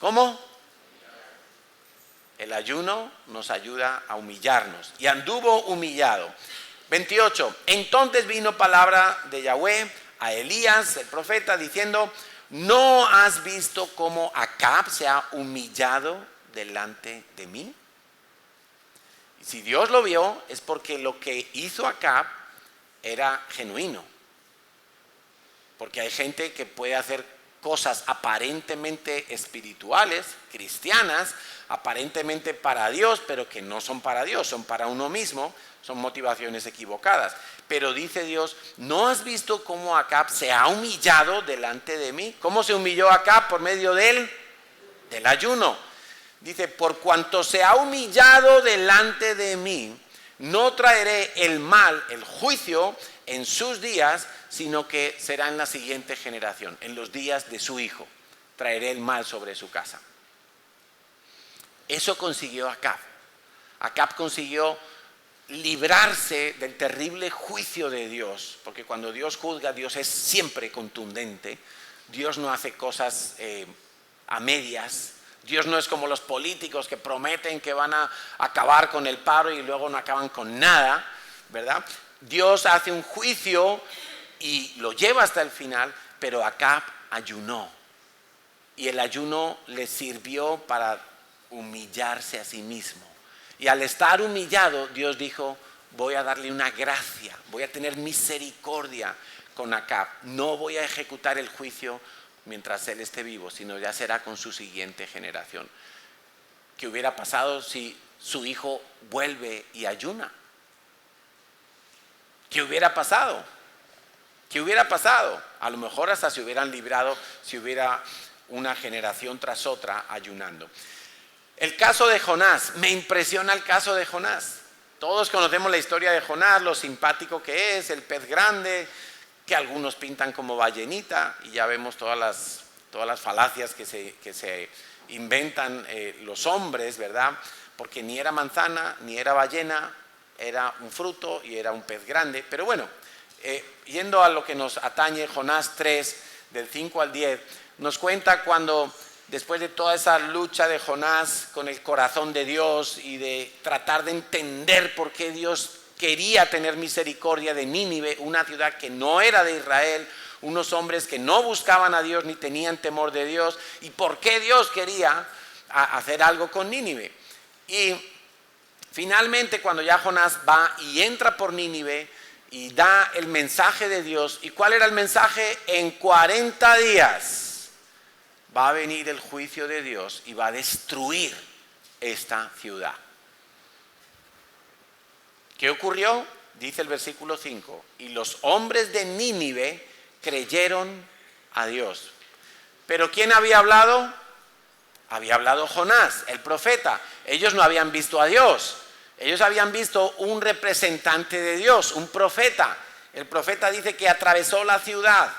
¿cómo? El ayuno nos ayuda a humillarnos, y anduvo humillado. 28, entonces vino palabra de Yahweh a Elías, el profeta, diciendo, ¿no has visto cómo Acab se ha humillado delante de mí? Y si Dios lo vio, es porque lo que hizo Acab era genuino. Porque hay gente que puede hacer cosas aparentemente espirituales, cristianas, aparentemente para Dios, pero que no son para Dios, son para uno mismo, son motivaciones equivocadas. Pero dice Dios, ¿no has visto cómo Acab se ha humillado delante de mí? ¿Cómo se humilló Acab? Por medio del ayuno. Dice, por cuanto se ha humillado delante de mí, no traeré el mal, el juicio en sus días, sino que será en la siguiente generación, en los días de su hijo. Traeré el mal sobre su casa. Eso consiguió Acab. Acab consiguió librarse del terrible juicio de Dios, porque cuando Dios juzga, Dios es siempre contundente. Dios no hace cosas a medias. Dios no es como los políticos que prometen que van a acabar con el paro y luego no acaban con nada, ¿verdad? Dios hace un juicio y lo lleva hasta el final, pero Acab ayunó. Y el ayuno le sirvió para humillarse a sí mismo. Y al estar humillado, Dios dijo, voy a darle una gracia, voy a tener misericordia con Acab. No voy a ejecutar el juicio mientras él esté vivo, sino ya será con su siguiente generación. ¿Qué hubiera pasado si su hijo vuelve y ayuna? ¿Qué hubiera pasado? ¿Qué hubiera pasado? A lo mejor hasta se hubieran librado si hubiera una generación tras otra ayunando. El caso de Jonás, me impresiona el caso de Jonás. Todos conocemos la historia de Jonás, lo simpático que es, el pez grande, que algunos pintan como ballenita, y ya vemos todas las falacias que se inventan los hombres, ¿verdad? Porque ni era manzana, ni era ballena, era un fruto y era un pez grande. Pero bueno, yendo a lo que nos atañe, Jonás 3, del 5 al 10, nos cuenta cuando, después de toda esa lucha de Jonás con el corazón de Dios y de tratar de entender por qué Dios quería tener misericordia de Nínive, una ciudad que no era de Israel, unos hombres que no buscaban a Dios ni tenían temor de Dios, y por qué Dios quería hacer algo con Nínive. Y finalmente, cuando ya Jonás va y entra por Nínive y da el mensaje de Dios, ¿y cuál era el mensaje? En 40 días va a venir el juicio de Dios y va a destruir esta ciudad. ¿Qué ocurrió? Dice el versículo 5, y los hombres de Nínive creyeron a Dios. ¿Pero quién había hablado? Había hablado Jonás, el profeta. Ellos no habían visto a Dios, ellos habían visto un representante de Dios, un profeta. El profeta dice que atravesó la ciudad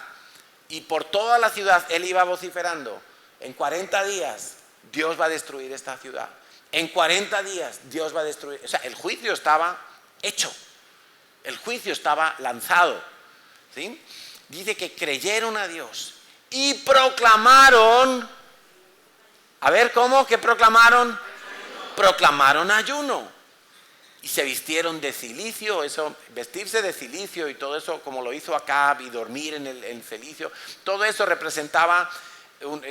y por toda la ciudad él iba vociferando, en 40 días Dios va a destruir esta ciudad. En 40 días Dios va a destruir. O sea, el juicio estaba hecho, el juicio estaba lanzado, ¿sí? Dice que creyeron a Dios y proclamaron. A ver, ¿cómo? ¿Qué proclamaron? Ayuno. Proclamaron ayuno y se vistieron de cilicio. Eso, vestirse de cilicio y todo eso, como lo hizo Acab, y dormir en el cilicio, todo eso representaba,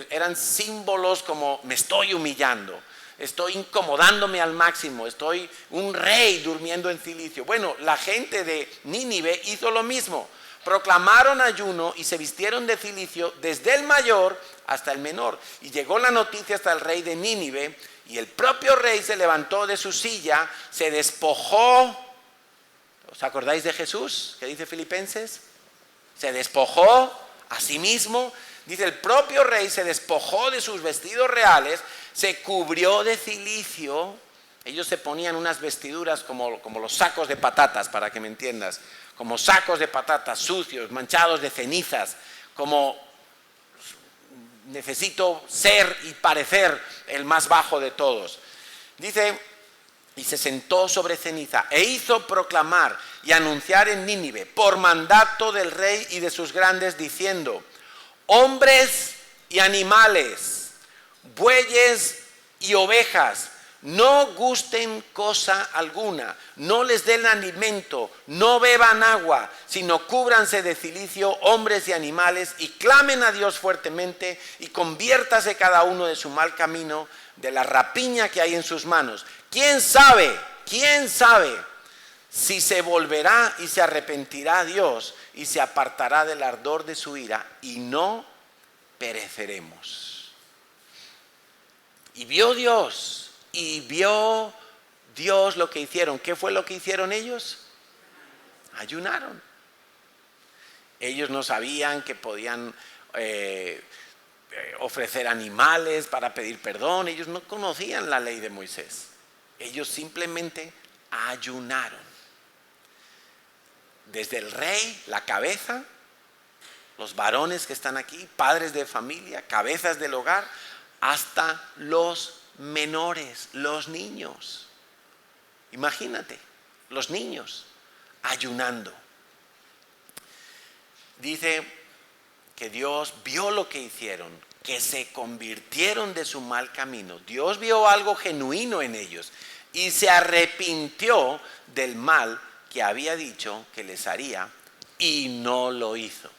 eran símbolos como me estoy humillando, estoy incomodándome al máximo, estoy un rey durmiendo en cilicio. Bueno, la gente de Nínive hizo lo mismo. Proclamaron ayuno y se vistieron de cilicio desde el mayor hasta el menor. Y llegó la noticia hasta el rey de Nínive, y el propio rey se levantó de su silla, se despojó. ¿Os acordáis de Jesús? ¿Qué dice Filipenses? Se despojó a sí mismo. Dice, el propio rey se despojó de sus vestidos reales, se cubrió de cilicio Ellos se ponían unas vestiduras como los sacos de patatas, para que me entiendas, como sacos de patatas sucios, manchados de cenizas, como necesito ser y parecer el más bajo de todos. Dice, y se sentó sobre ceniza e hizo proclamar y anunciar en Nínive por mandato del rey y de sus grandes, diciendo: hombres y animales, bueyes y ovejas, no gusten cosa alguna, no les den alimento, no beban agua, sino cúbranse de cilicio hombres y animales, y clamen a Dios fuertemente, y conviértase cada uno de su mal camino, de la rapiña que hay en sus manos. ¿Quién sabe? ¿Quién sabe si se volverá y se arrepentirá Dios y se apartará del ardor de su ira y no pereceremos? Y vio Dios lo que hicieron. ¿Qué fue lo que hicieron ellos? Ayunaron. Ellos no sabían que podían ofrecer animales para pedir perdón. Ellos no conocían la ley de Moisés. Ellos simplemente ayunaron. Desde el rey, la cabeza, los varones que están aquí, padres de familia, cabezas del hogar, hasta los menores, los niños. Imagínate, los niños ayunando. Dice que Dios vio lo que hicieron, que se convirtieron de su mal camino. Dios vio algo genuino en ellos y se arrepintió del mal que había dicho que les haría y no lo hizo.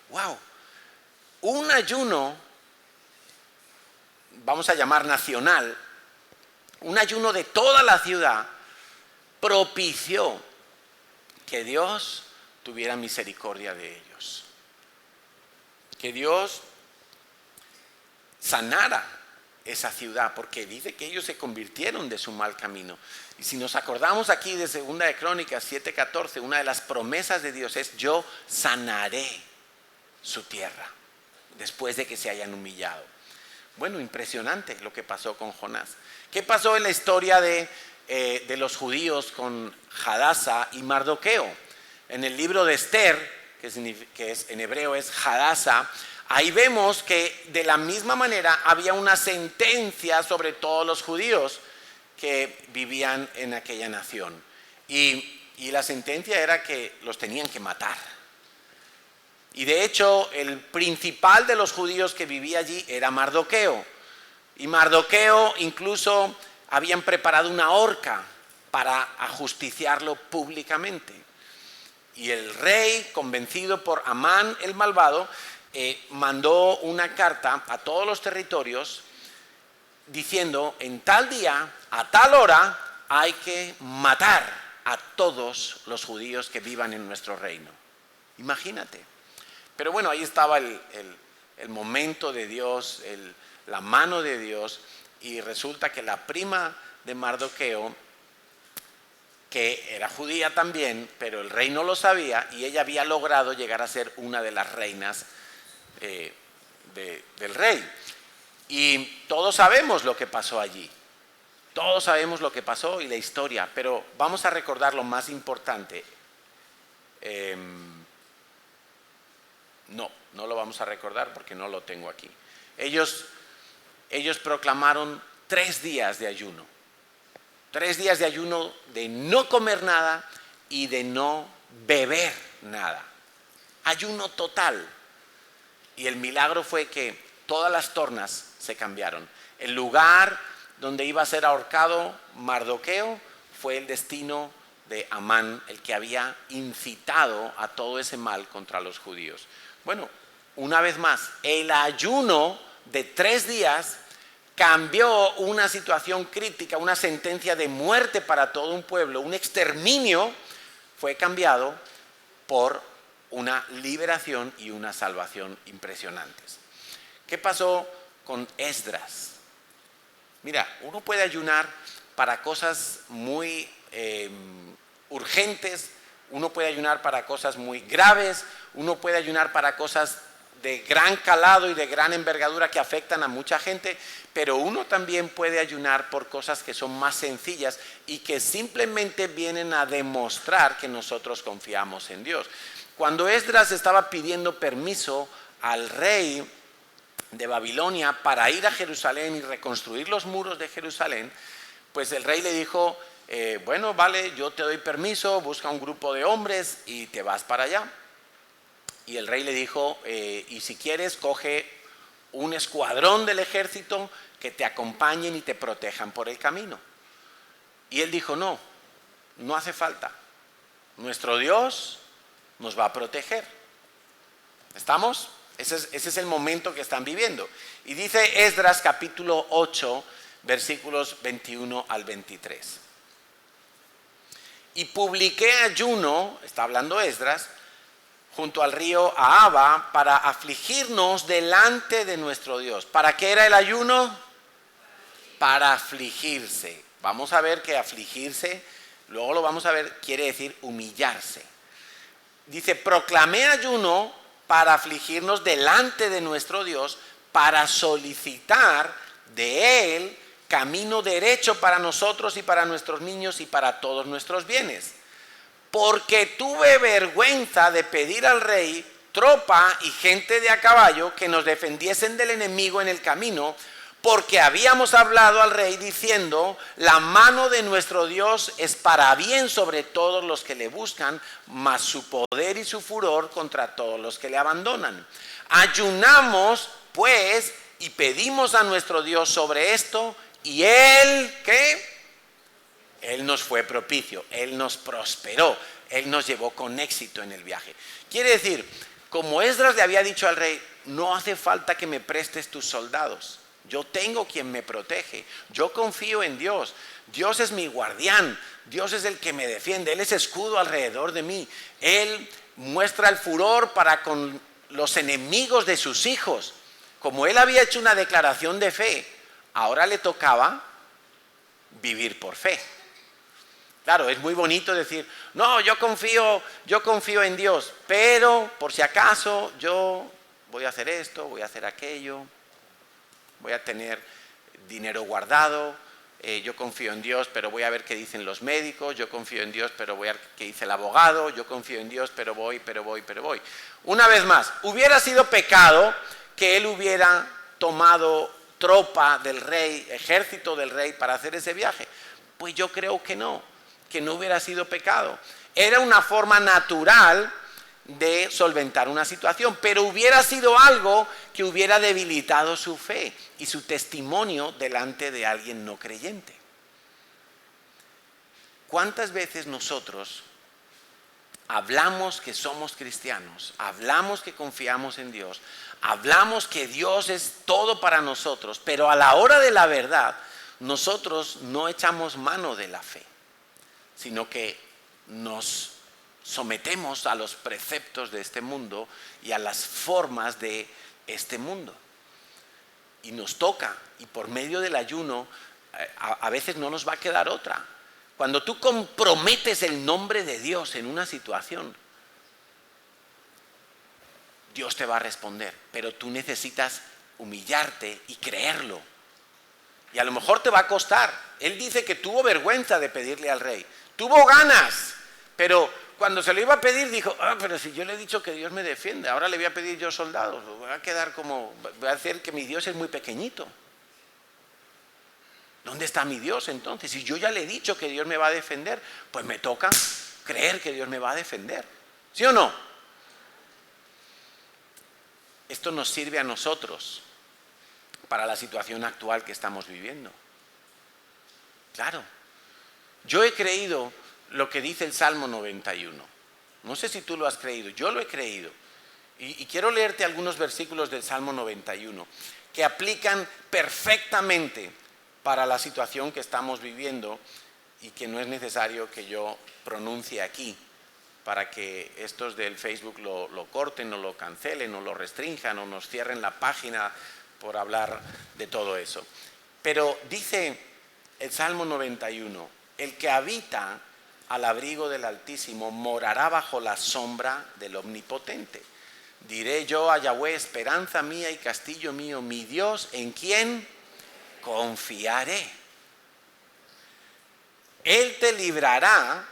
¡Wow! Un ayuno, vamos a llamar nacional, un ayuno de toda la ciudad, propició que Dios tuviera misericordia de ellos. Que Dios sanara esa ciudad, porque dice que ellos se convirtieron de su mal camino. Y si nos acordamos aquí de 2 de Crónicas 7:14, una de las promesas de Dios es: yo sanaré su tierra después de que se hayan humillado. Bueno, impresionante lo que pasó con Jonás. ¿Qué pasó en la historia de los judíos con Hadasa y Mardoqueo? En el libro de Esther, que es, en hebreo es Hadasa, ahí vemos que de la misma manera había una sentencia sobre todos los judíos que vivían en aquella nación. Y la sentencia era que los tenían que matar. Y de hecho, el principal de los judíos que vivía allí era Mardoqueo. Y Mardoqueo incluso habían preparado una horca para ajusticiarlo públicamente. Y el rey, convencido por Amán el malvado, mandó una carta a todos los territorios diciendo: en tal día, a tal hora, hay que matar a todos los judíos que vivan en nuestro reino. Imagínate. Pero bueno, ahí estaba el momento de Dios, la mano de Dios, y resulta que la prima de Mardoqueo, que era judía también, pero el rey no lo sabía, y ella había logrado llegar a ser una de las reinas del rey. Y todos sabemos lo que pasó allí. Todos sabemos lo que pasó y la historia, pero vamos a recordar lo más importante. No lo vamos a recordar porque no lo tengo aquí. Ellos proclamaron 3 días de ayuno. 3 días de ayuno de no comer nada y de no beber nada. Ayuno total. Y el milagro fue que todas las tornas se cambiaron. El lugar donde iba a ser ahorcado Mardoqueo fue el destino de Amán, el que había incitado a todo ese mal contra los judíos. Bueno, una vez más, el ayuno de 3 días cambió una situación crítica, una sentencia de muerte para todo un pueblo, un exterminio, fue cambiado por una liberación y una salvación impresionantes. ¿Qué pasó con Esdras? Mira, uno puede ayunar para cosas muy urgentes, uno puede ayunar para cosas muy graves, uno puede ayunar para cosas de gran calado y de gran envergadura que afectan a mucha gente, pero uno también puede ayunar por cosas que son más sencillas y que simplemente vienen a demostrar que nosotros confiamos en Dios. Cuando Esdras estaba pidiendo permiso al rey de Babilonia para ir a Jerusalén y reconstruir los muros de Jerusalén, pues el rey le dijo, bueno, vale, yo te doy permiso, busca un grupo de hombres y te vas para allá. Y el rey le dijo, y si quieres, coge un escuadrón del ejército que te acompañen y te protejan por el camino. Y él dijo, no, no hace falta. Nuestro Dios nos va a proteger. ¿Estamos? Ese es el momento que están viviendo. Y dice Esdras capítulo 8, versículos 21 al 23. Y publiqué ayuno, está hablando Esdras, junto al río Ahava para afligirnos delante de nuestro Dios. ¿Para qué era el ayuno? Para afligirse. Vamos a ver que afligirse, luego lo vamos a ver, quiere decir humillarse. Dice, proclamé ayuno para afligirnos delante de nuestro Dios, para solicitar de Él camino derecho para nosotros y para nuestros niños y para todos nuestros bienes. Porque tuve vergüenza de pedir al rey tropa y gente de a caballo que nos defendiesen del enemigo en el camino, porque habíamos hablado al rey diciendo, la mano de nuestro Dios es para bien sobre todos los que le buscan, mas su poder y su furor contra todos los que le abandonan. Ayunamos, pues, y pedimos a nuestro Dios sobre esto, y Él, ¿qué? Él nos fue propicio, Él nos prosperó, Él nos llevó con éxito en el viaje. Quiere decir, como Esdras le había dicho al rey, no hace falta que me prestes tus soldados. Yo tengo quien me protege, yo confío en Dios, Dios es mi guardián, Dios es el que me defiende, Él es escudo alrededor de mí, Él muestra el furor para con los enemigos de sus hijos. Como Él había hecho una declaración de fe, ahora le tocaba vivir por fe. Claro, es muy bonito decir, no, yo confío en Dios, pero por si acaso yo voy a hacer esto, voy a hacer aquello. Voy a tener dinero guardado, yo confío en Dios, pero voy a ver qué dicen los médicos, yo confío en Dios, pero voy a ver qué dice el abogado, yo confío en Dios, pero voy. Una vez más, ¿hubiera sido pecado que él hubiera tomado tropa del rey, ejército del rey para hacer ese viaje? Pues yo creo que no hubiera sido pecado. Era una forma natural de solventar una situación, pero hubiera sido algo que hubiera debilitado su fe y su testimonio delante de alguien no creyente. ¿Cuántas veces nosotros hablamos que somos cristianos, hablamos que confiamos en Dios, hablamos que Dios es todo para nosotros, pero a la hora de la verdad nosotros no echamos mano de la fe, sino que nos sometemos a los preceptos de este mundo y a las formas de este mundo? Y nos toca, y por medio del ayuno, a veces no nos va a quedar otra. Cuando tú comprometes el nombre de Dios en una situación, Dios te va a responder, pero tú necesitas humillarte y creerlo. Y a lo mejor te va a costar. Él dice que tuvo vergüenza de pedirle al rey, tuvo ganas, pero cuando se lo iba a pedir dijo, pero si yo le he dicho que Dios me defiende, ahora le voy a pedir yo soldados, voy a quedar voy a decir que mi Dios es muy pequeñito. ¿Dónde está mi Dios entonces? Si yo ya le he dicho que Dios me va a defender, pues me toca creer que Dios me va a defender. ¿Sí o no? Esto nos sirve a nosotros para la situación actual que estamos viviendo. Claro, yo he creído lo que dice el Salmo 91. No sé si tú lo has creído, yo lo he creído. Y quiero leerte algunos versículos del Salmo 91 que aplican perfectamente para la situación que estamos viviendo y que no es necesario que yo pronuncie aquí para que estos del Facebook lo corten o lo cancelen o lo restrinjan o nos cierren la página por hablar de todo eso. Pero dice el Salmo 91, el que habita al abrigo del Altísimo morará bajo la sombra del Omnipotente. Diré yo a Yahweh, esperanza mía y castillo mío, mi Dios, en quien confiaré. Él te librará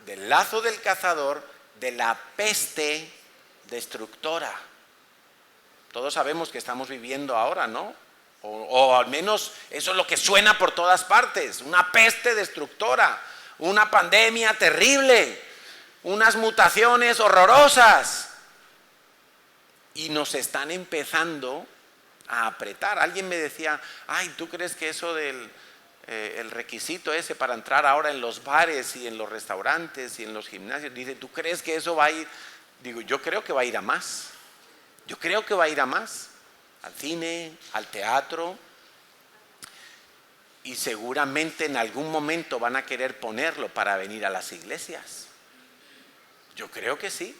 del lazo del cazador, de la peste destructora. Todos sabemos que estamos viviendo ahora, ¿no? O al menos eso es lo que suena por todas partes. Una peste destructora, una pandemia terrible, unas mutaciones horrorosas. Y nos están empezando a apretar. Alguien me decía, ay, ¿tú crees que eso del el requisito ese para entrar ahora en los bares y en los restaurantes y en los gimnasios, dice, ¿tú crees que eso va a ir? Digo, yo creo que va a ir a más. Yo creo que va a ir a más. Al cine, al teatro. Y seguramente en algún momento van a querer ponerlo para venir a las iglesias. Yo creo que sí.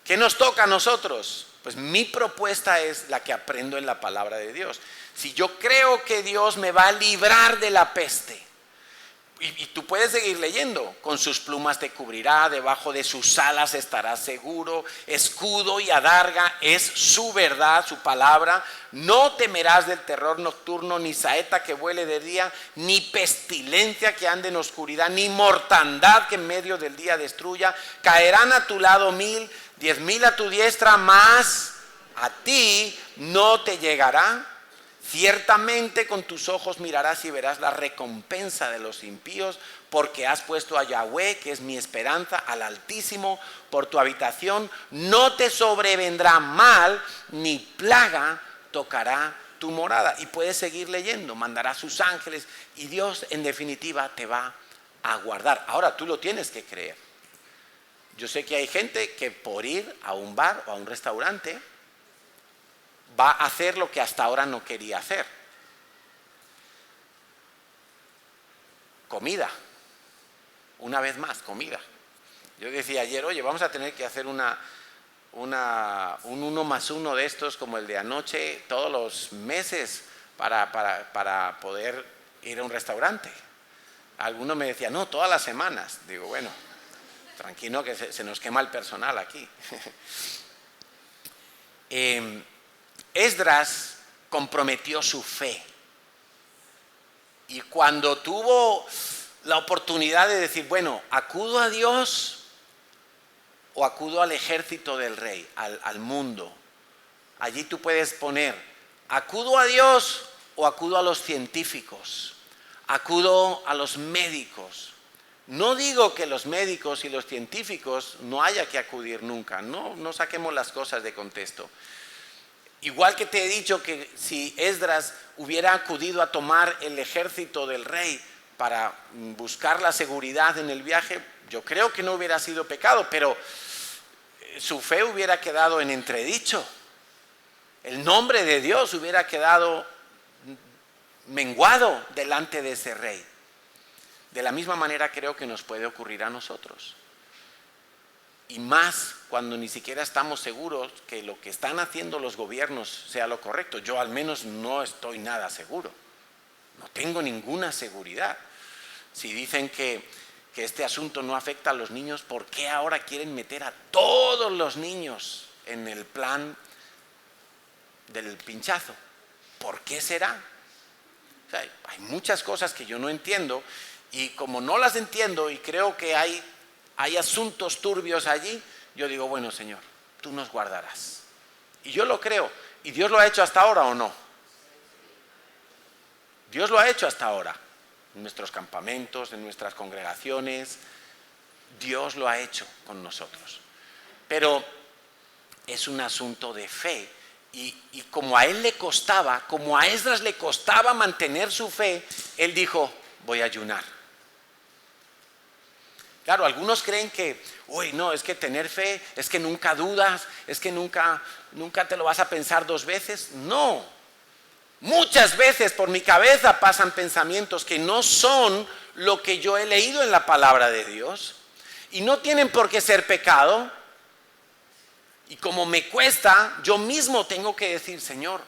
¿Qué nos toca a nosotros? Pues mi propuesta es la que aprendo en la palabra de Dios. Si yo creo que Dios me va a librar de la peste, y tú puedes seguir leyendo, con sus plumas te cubrirá, debajo de sus alas estarás seguro, escudo y adarga es su verdad, su palabra. No temerás del terror nocturno, ni saeta que vuele de día, ni pestilencia que ande en oscuridad, ni mortandad que en medio del día destruya. Caerán a tu lado 1000, 10,000 a tu diestra, mas a ti no te llegará. Ciertamente con tus ojos mirarás y verás la recompensa de los impíos, porque has puesto a Yahweh, que es mi esperanza, al Altísimo, por tu habitación. No te sobrevendrá mal, ni plaga tocará tu morada. Y puedes seguir leyendo, mandará sus ángeles, y Dios en definitiva te va a guardar. Ahora tú lo tienes que creer. Yo sé que hay gente que por ir a un bar o a un restaurante va a hacer lo que hasta ahora no quería hacer. Comida. Una vez más, comida. Yo decía ayer, oye, vamos a tener que hacer un 1+1 de estos como el de anoche todos los meses para poder ir a un restaurante. Alguno me decía, no, todas las semanas. Digo, bueno, tranquilo que se nos quema el personal aquí. Esdras comprometió su fe, y cuando tuvo la oportunidad de decir, bueno, ¿acudo a Dios o acudo al ejército del rey, al mundo? Allí tú puedes poner, ¿acudo a Dios o acudo a los científicos? ¿Acudo a los médicos? No digo que los médicos y los científicos no haya que acudir nunca, no saquemos las cosas de contexto. Igual que te he dicho que si Esdras hubiera acudido a tomar el ejército del rey para buscar la seguridad en el viaje, yo creo que no hubiera sido pecado, pero su fe hubiera quedado en entredicho. El nombre de Dios hubiera quedado menguado delante de ese rey. De la misma manera creo que nos puede ocurrir a nosotros. Y más cuando ni siquiera estamos seguros que lo que están haciendo los gobiernos sea lo correcto. Yo al menos no estoy nada seguro. No tengo ninguna seguridad. Si dicen que este asunto no afecta a los niños, ¿por qué ahora quieren meter a todos los niños en el plan del pinchazo? ¿Por qué será? O sea, hay muchas cosas que yo no entiendo, y como no las entiendo y creo que hay asuntos turbios allí, yo digo, bueno, Señor, tú nos guardarás. Y yo lo creo. ¿Y Dios lo ha hecho hasta ahora o no? Dios lo ha hecho hasta ahora. En nuestros campamentos, en nuestras congregaciones, Dios lo ha hecho con nosotros. Pero es un asunto de fe. Y como a él le costaba, como a Esdras le costaba mantener su fe, él dijo, voy a ayunar. Claro, algunos creen que, uy, no, es que tener fe, es que nunca dudas, es que nunca te lo vas a pensar 2 veces. No, muchas veces por mi cabeza pasan pensamientos que no son lo que yo he leído en la palabra de Dios, y no tienen por qué ser pecado. Y como me cuesta, yo mismo tengo que decir, Señor,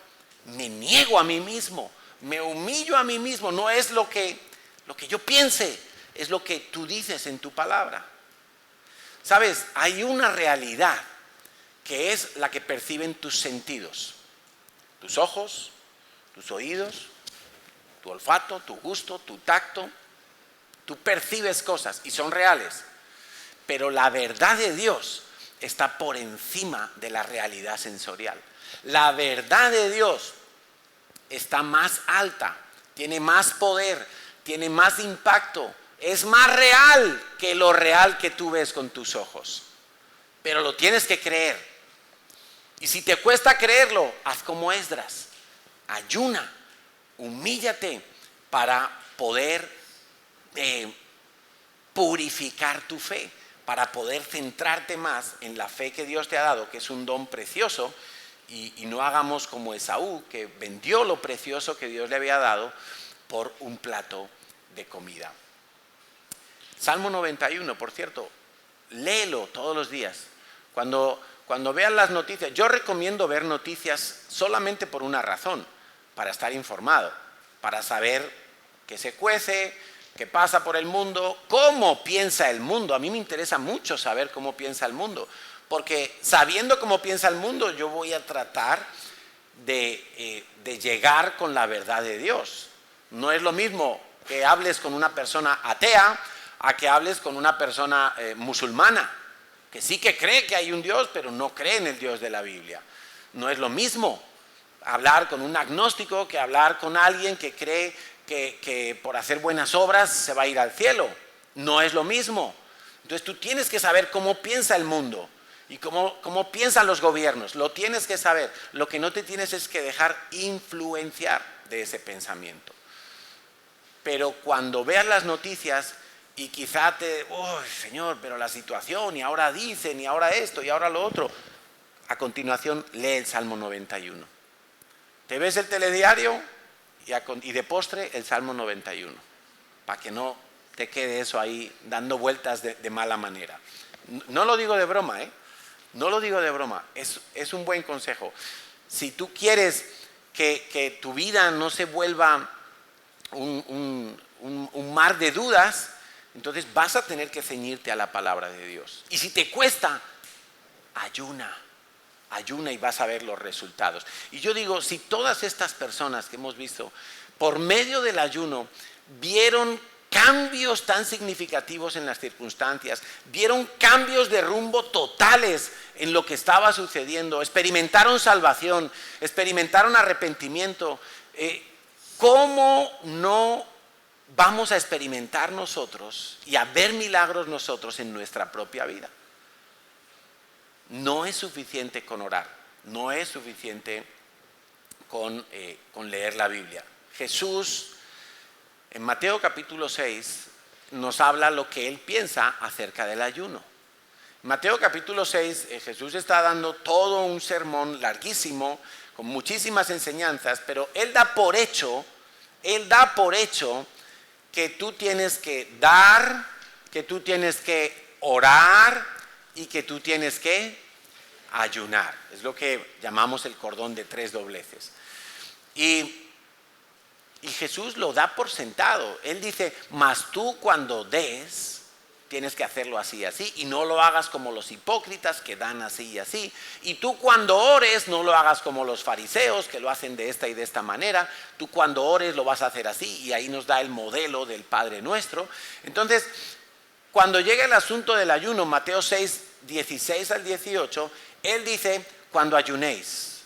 me niego a mí mismo, me humillo a mí mismo, no es lo que yo piense, es lo que tú dices en tu palabra. Sabes, hay una realidad, que es la que perciben tus sentidos, tus ojos, tus oídos, tu olfato, tu gusto, tu tacto. Tú percibes cosas y son reales, pero la verdad de Dios está por encima de la realidad sensorial. La verdad de Dios está más alta, tiene más poder, tiene más impacto, es más real que lo real que tú ves con tus ojos. Pero lo tienes que creer. Y si te cuesta creerlo, haz como Esdras. Ayuna, humíllate para poder purificar tu fe, para poder centrarte más en la fe que Dios te ha dado, que es un don precioso, y no hagamos como Esaú, que vendió lo precioso que Dios le había dado por un plato de comida. Salmo 91, por cierto, léelo todos los días. Cuando veas las noticias, yo recomiendo ver noticias solamente por una razón, para estar informado, para saber qué se cuece, qué pasa por el mundo, cómo piensa el mundo. A mí me interesa mucho saber cómo piensa el mundo, porque sabiendo cómo piensa el mundo, yo voy a tratar de llegar con la verdad de Dios. No es lo mismo que hables con una persona atea a que hables con una persona musulmana, que sí que cree que hay un Dios, pero no cree en el Dios de la Biblia. No es lo mismo hablar con un agnóstico que hablar con alguien que cree que por hacer buenas obras se va a ir al cielo. No es lo mismo. Entonces tú tienes que saber cómo piensa el mundo y cómo piensan los gobiernos. Lo tienes que saber. Lo que no te tienes es que dejar influenciar de ese pensamiento. Pero cuando veas las noticias y quizá Señor, pero la situación, y ahora dicen, y ahora esto, y ahora lo otro, a continuación lee el Salmo 91. Te ves el telediario y de postre el Salmo 91, para que no te quede eso ahí dando vueltas de mala manera. No lo digo de broma, no lo digo de broma, es un buen consejo. Si tú quieres que tu vida no se vuelva un mar de dudas, entonces vas a tener que ceñirte a la palabra de Dios. Y si te cuesta, ayuna y vas a ver los resultados. Y yo digo, si todas estas personas que hemos visto, por medio del ayuno, vieron cambios tan significativos en las circunstancias, vieron cambios de rumbo totales en lo que estaba sucediendo, experimentaron salvación, experimentaron arrepentimiento, ¿cómo no vamos a experimentar nosotros y a ver milagros nosotros en nuestra propia vida? No es suficiente con orar, no es suficiente con leer la Biblia. Jesús, en Mateo capítulo 6, nos habla lo que Él piensa acerca del ayuno. En Mateo capítulo 6, Jesús está dando todo un sermón larguísimo, con muchísimas enseñanzas, pero Él da por hecho que tú tienes que dar, que tú tienes que orar y que tú tienes que ayunar. Es lo que llamamos el cordón de 3 dobleces. Y Jesús lo da por sentado. Él dice, mas tú cuando des, tienes que hacerlo así y así, y no lo hagas como los hipócritas que dan así y así. Y tú cuando ores, no lo hagas como los fariseos que lo hacen de esta y de esta manera. Tú cuando ores lo vas a hacer así, y ahí nos da el modelo del Padre Nuestro. Entonces, cuando llega el asunto del ayuno, Mateo 6, 16 al 18, Él dice, cuando ayunéis.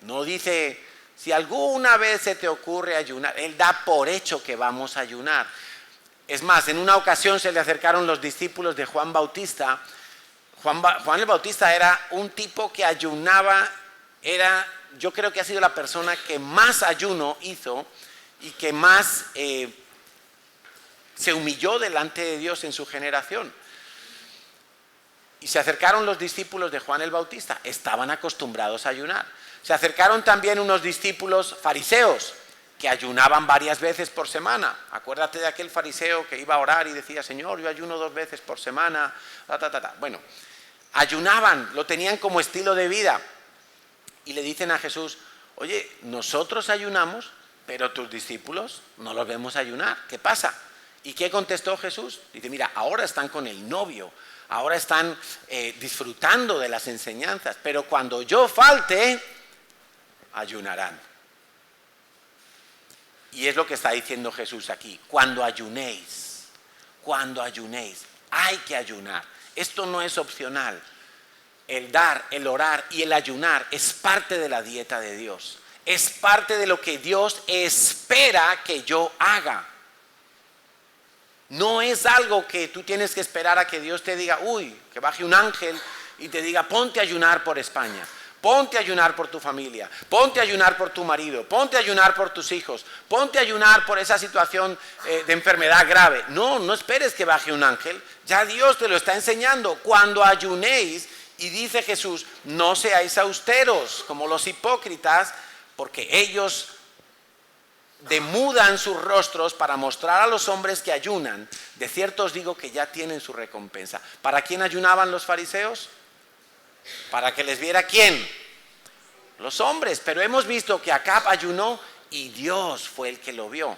No dice, si alguna vez se te ocurre ayunar. Él da por hecho que vamos a ayunar. Es más, en una ocasión se le acercaron los discípulos de Juan Bautista. Juan el Bautista era un tipo que ayunaba, yo creo que ha sido la persona que más ayuno hizo y que más se humilló delante de Dios en su generación. Y se acercaron los discípulos de Juan el Bautista, estaban acostumbrados a ayunar. Se acercaron también unos discípulos fariseos que ayunaban varias veces por semana. Acuérdate de aquel fariseo que iba a orar y decía, Señor, yo ayuno 2 veces por semana. Bueno, ayunaban, lo tenían como estilo de vida. Y le dicen a Jesús, oye, nosotros ayunamos, pero tus discípulos no los vemos ayunar. ¿Qué pasa? ¿Y qué contestó Jesús? Dice, mira, ahora están con el novio, ahora están disfrutando de las enseñanzas, pero cuando yo falte, ayunarán. Y es lo que está diciendo Jesús aquí, cuando ayunéis, hay que ayunar. Esto no es opcional. El dar, el orar y el ayunar es parte de la dieta de Dios. Es parte de lo que Dios espera que yo haga. No es algo que tú tienes que esperar a que Dios te diga, que baje un ángel y te diga, ponte a ayunar por España, ponte a ayunar por tu familia, ponte a ayunar por tu marido, ponte a ayunar por tus hijos, ponte a ayunar por esa situación de enfermedad grave. No esperes que baje un ángel, ya Dios te lo está enseñando. Cuando ayunéis, y dice Jesús, no seáis austeros como los hipócritas, porque ellos demudan sus rostros para mostrar a los hombres que ayunan. De cierto os digo que ya tienen su recompensa. ¿Para quién ayunaban los fariseos? Para que les viera ¿quién? Los hombres. Pero hemos visto que Acab ayunó y Dios fue el que lo vio.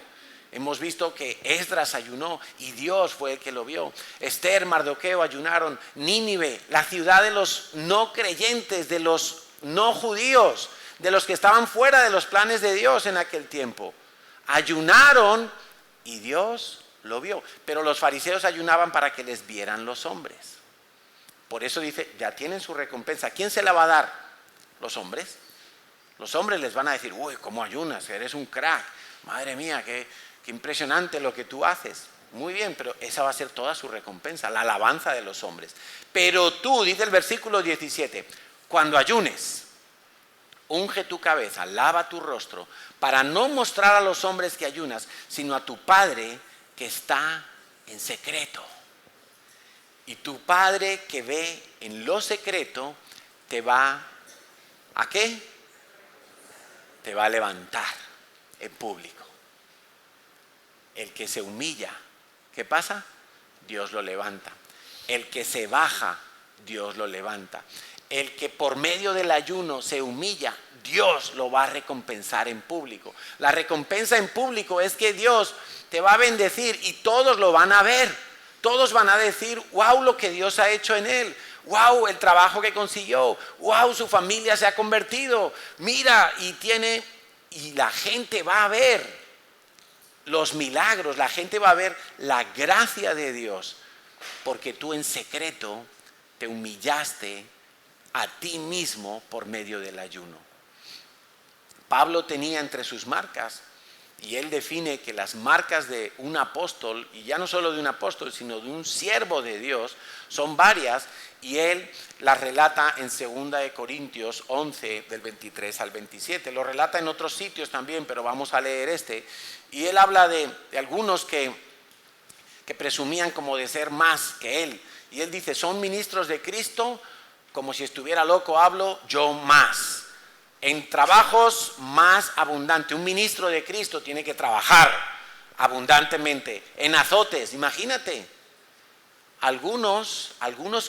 Hemos visto que Esdras ayunó y Dios fue el que lo vio. Esther, Mardoqueo ayunaron. Nínive, la ciudad de los no creyentes, de los no judíos, de los que estaban fuera de los planes de Dios en aquel tiempo. Ayunaron y Dios lo vio. Pero los fariseos ayunaban para que les vieran los hombres. Por eso dice, ya tienen su recompensa. ¿Quién se la va a dar? Los hombres. Los hombres les van a decir, ¿cómo ayunas? Eres un crack. Madre mía, qué impresionante lo que tú haces. Muy bien, pero esa va a ser toda su recompensa, la alabanza de los hombres. Pero tú, dice el versículo 17, cuando ayunes, unge tu cabeza, lava tu rostro, para no mostrar a los hombres que ayunas, sino a tu Padre que está en secreto. Y tu Padre que ve en lo secreto, te va, ¿a qué? Te va a levantar en público. El que se humilla, ¿qué pasa? Dios lo levanta. El que se baja, Dios lo levanta. El que por medio del ayuno se humilla, Dios lo va a recompensar en público. La recompensa en público es que Dios te va a bendecir y todos lo van a ver. Todos van a decir, wow, lo que Dios ha hecho en él. Wow, el trabajo que consiguió. Wow, su familia se ha convertido. Mira, y la gente va a ver los milagros, la gente va a ver la gracia de Dios, porque tú en secreto te humillaste a ti mismo por medio del ayuno. Pablo tenía entre sus marcas, y él define que las marcas de un apóstol, y ya no solo de un apóstol, sino de un siervo de Dios, son varias, y él las relata en 2 Corintios 11, del 23 al 27. Lo relata en otros sitios también, pero vamos a leer este. Y él habla de algunos que presumían como de ser más que él. Y él dice, son ministros de Cristo, como si estuviera loco hablo, yo más. En trabajos más abundante. Un ministro de Cristo tiene que trabajar abundantemente. En azotes, imagínate. Algunos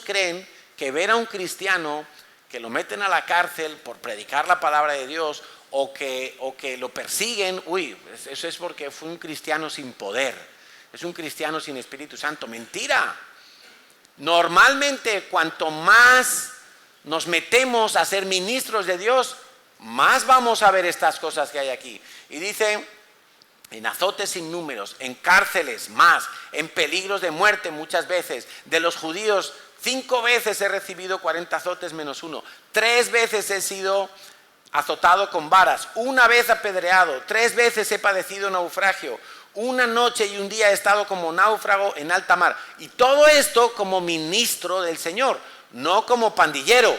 creen que ver a un cristiano que lo meten a la cárcel por predicar la palabra de Dios o que lo persiguen, eso es porque fue un cristiano sin poder, es un cristiano sin Espíritu Santo. Mentira. Normalmente cuanto más nos metemos a ser ministros de Dios, más vamos a ver estas cosas que hay aquí. Y dice, en azotes sin números, en cárceles más, en peligros de muerte muchas veces. De los judíos 5 veces he recibido 40 azotes menos 1. 3 veces he sido azotado con varas, 1 vez apedreado, 3 veces he padecido naufragio, 1 noche y 1 día he estado como náufrago en alta mar. Y todo esto como ministro del Señor, no como pandillero,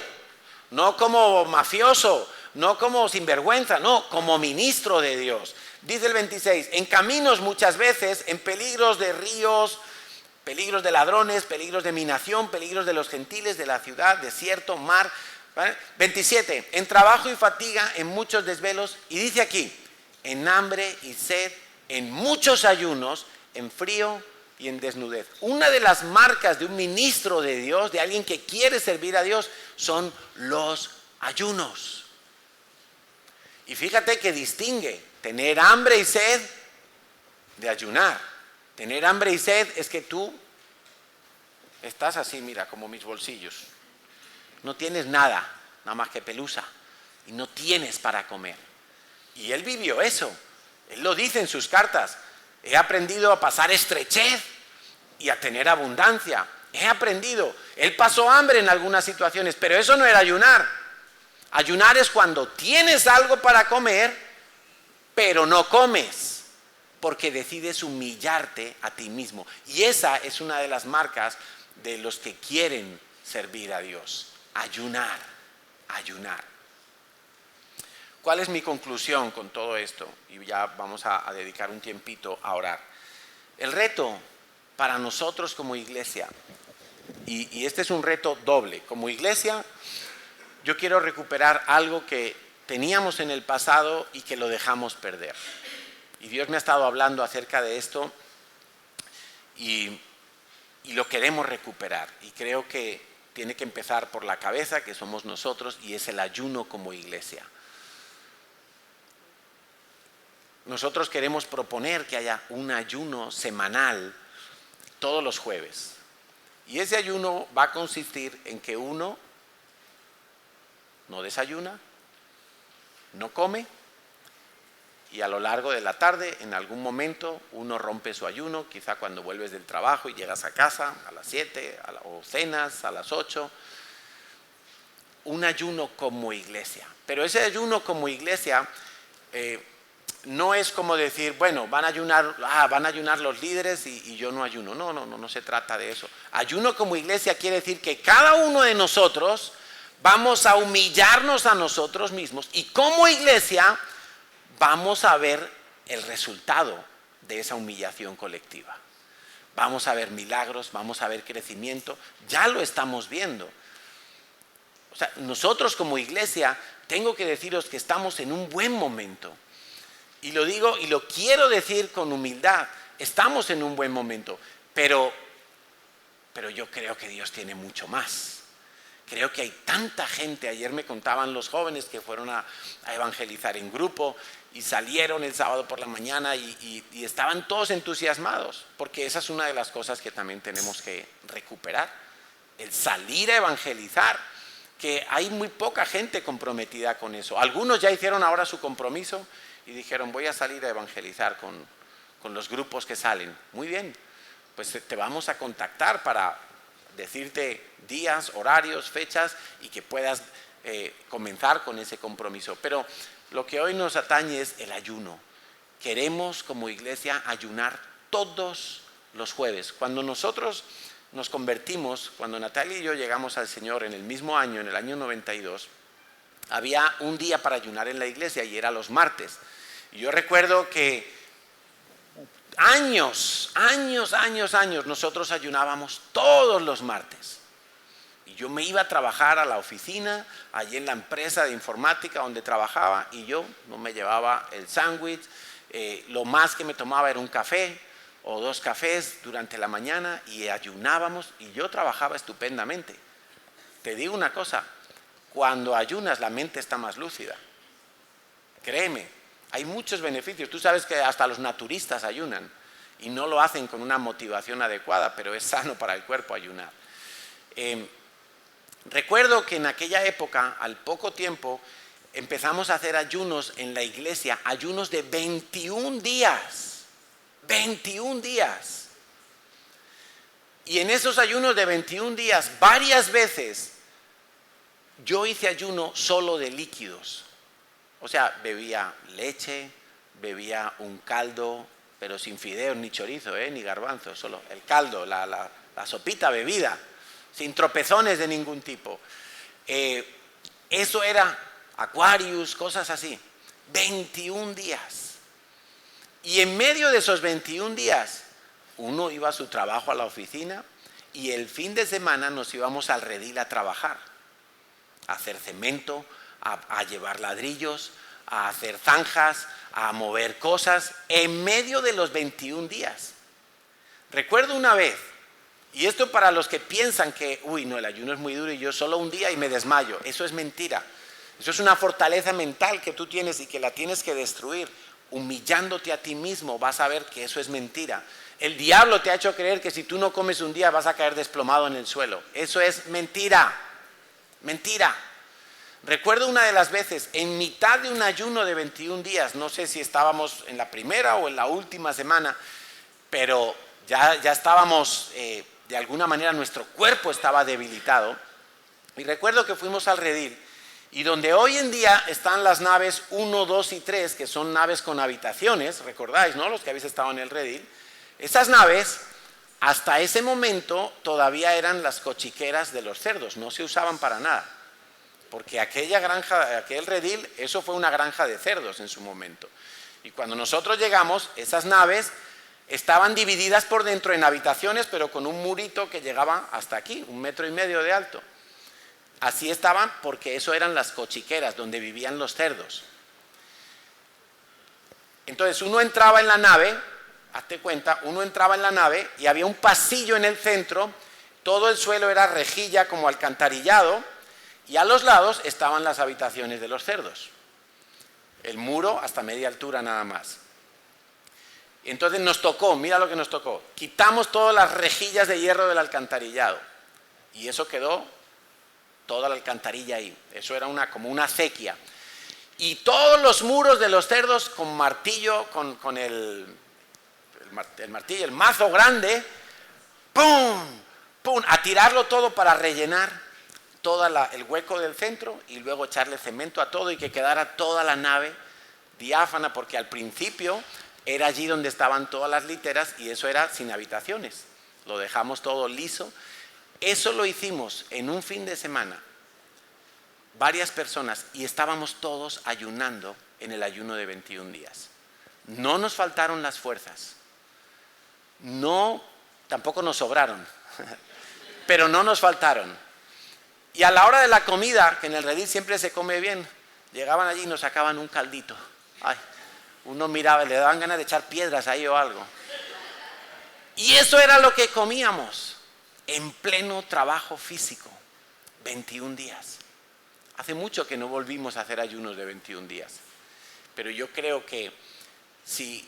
no como mafioso, no como sinvergüenza, no, como ministro de Dios. Dice el 26, en caminos muchas veces, en peligros de ríos, peligros de ladrones, peligros de minación, peligros de los gentiles, de la ciudad, desierto, mar. ¿Vale? 27, en trabajo y fatiga, en muchos desvelos. Y dice aquí, en hambre y sed, en muchos ayunos, en frío y en desnudez. Una de las marcas de un ministro de Dios, de alguien que quiere servir a Dios, son los ayunos. Y fíjate que distingue tener hambre y sed de ayunar. Tener hambre y sed es que tú estás así, mira, como mis bolsillos. No tienes nada, nada más que pelusa. Y no tienes para comer. Y él vivió eso. Él lo dice en sus cartas. He aprendido a pasar estrechez y a tener abundancia. He aprendido. Él pasó hambre en algunas situaciones, pero eso no era ayunar. Ayunar es cuando tienes algo para comer, pero no comes, porque decides humillarte a ti mismo. Y esa es una de las marcas de los que quieren servir a Dios. Ayunar, ayunar. ¿Cuál es mi conclusión con todo esto? Y ya vamos a dedicar un tiempito a orar. El reto para nosotros como iglesia, y este es un reto doble, como iglesia, yo quiero recuperar algo que teníamos en el pasado y que lo dejamos perder. Y Dios me ha estado hablando acerca de esto y lo queremos recuperar. Y creo que tiene que empezar por la cabeza, que somos nosotros, y es el ayuno como iglesia. Nosotros queremos proponer que haya un ayuno semanal todos los jueves. Y ese ayuno va a consistir en que uno no desayuna, no come, y a lo largo de la tarde, en algún momento, uno rompe su ayuno, quizá cuando vuelves del trabajo y llegas a casa a las 7, o cenas a las 8. Un ayuno como iglesia. Pero ese ayuno como iglesia no es como decir, bueno, van a ayunar los líderes y yo no ayuno. No se trata de eso. Ayuno como iglesia quiere decir que cada uno de nosotros vamos a humillarnos a nosotros mismos y como iglesia vamos a ver el resultado de esa humillación colectiva. Vamos a ver milagros, vamos a ver crecimiento, ya lo estamos viendo. O sea, nosotros como iglesia, tengo que deciros que estamos en un buen momento. Y lo digo y lo quiero decir con humildad, estamos en un buen momento, pero yo creo que Dios tiene mucho más. Creo que hay tanta gente, ayer me contaban los jóvenes que fueron a evangelizar en grupo y salieron el sábado por la mañana y estaban todos entusiasmados, porque esa es una de las cosas que también tenemos que recuperar, el salir a evangelizar, que hay muy poca gente comprometida con eso. Algunos ya hicieron ahora su compromiso y dijeron, voy a salir a evangelizar con los grupos que salen. Muy bien, pues te vamos a contactar para decirte días, horarios, fechas y que puedas comenzar con ese compromiso. Pero lo que hoy nos atañe es el ayuno. Queremos como iglesia ayunar todos los jueves. Cuando nosotros nos convertimos, cuando Natalia y yo llegamos al Señor en el mismo año, en el año 92, había un día para ayunar en la iglesia y era los martes. Y yo recuerdo que años, nosotros ayunábamos todos los martes. Y yo me iba a trabajar a la oficina, allí en la empresa de informática donde trabajaba, y yo no me llevaba el sándwich, lo más que me tomaba era un café o 2 cafés durante la mañana y ayunábamos y yo trabajaba estupendamente. Te digo una cosa, cuando ayunas la mente está más lúcida. Créeme. Hay muchos beneficios. Tú sabes que hasta los naturistas ayunan y no lo hacen con una motivación adecuada, pero es sano para el cuerpo ayunar. Recuerdo que en aquella época, al poco tiempo, empezamos a hacer ayunos en la iglesia, ayunos de 21 días. 21 días. Y en esos ayunos de 21 días, varias veces, yo hice ayuno solo de líquidos. O sea, bebía leche, bebía un caldo, pero sin fideos ni chorizo, ni garbanzos, solo el caldo, la sopita bebida, sin tropezones de ningún tipo. Eso era Aquarius, cosas así. 21 días. Y en medio de esos 21 días, uno iba a su trabajo a la oficina y el fin de semana nos íbamos al redil a trabajar, a hacer cemento, a llevar ladrillos, a hacer zanjas, a mover cosas, en medio de los 21 días. Recuerdo una vez, y esto para los que piensan que, el ayuno es muy duro y yo solo un día y me desmayo, eso es mentira. Eso es una fortaleza mental que tú tienes y que la tienes que destruir. Humillándote a ti mismo vas a ver que eso es mentira. El diablo te ha hecho creer que si tú no comes un día vas a caer desplomado en el suelo. Eso es mentira, mentira. Recuerdo una de las veces, en mitad de un ayuno de 21 días, no sé si estábamos en la primera o en la última semana, pero ya estábamos, de alguna manera nuestro cuerpo estaba debilitado. Y recuerdo que fuimos al redil, y donde hoy en día están las naves 1, 2 y 3, que son naves con habitaciones, recordáis, ¿no? Los que habéis estado en el redil. Esas naves, hasta ese momento, todavía eran las cochiqueras de los cerdos, no se usaban para nada. Porque aquella granja, aquel redil, eso fue una granja de cerdos en su momento. Y cuando nosotros llegamos, esas naves estaban divididas por dentro en habitaciones, pero con un murito que llegaba hasta aquí, 1,5 metros de alto. Así estaban porque eso eran las cochiqueras, donde vivían los cerdos. Entonces uno entraba en la nave, hazte cuenta, uno entraba en la nave y había un pasillo en el centro, todo el suelo era rejilla como alcantarillado, y a los lados estaban las habitaciones de los cerdos. El muro hasta media altura nada más. Entonces nos tocó, mira lo que nos tocó, quitamos todas las rejillas de hierro del alcantarillado y eso quedó toda la alcantarilla ahí. Eso era como una acequia. Y todos los muros de los cerdos con martillo, con el martillo, el mazo grande, ¡pum! ¡Pum! A tirarlo todo para rellenar todo el hueco del centro y luego echarle cemento a todo y que quedara toda la nave diáfana, porque al principio era allí donde estaban todas las literas y eso era sin habitaciones. Lo dejamos todo liso. Eso lo hicimos en un fin de semana, varias personas, y estábamos todos ayunando en el ayuno de 21 días. No nos faltaron las fuerzas, no, tampoco nos sobraron, pero no nos faltaron. Y a la hora de la comida, que en el redil siempre se come bien, llegaban allí y nos sacaban un caldito. Ay, uno miraba, le daban ganas de echar piedras ahí o algo. Y eso era lo que comíamos en pleno trabajo físico, 21 días. Hace mucho que no volvimos a hacer ayunos de 21 días. Pero yo creo que si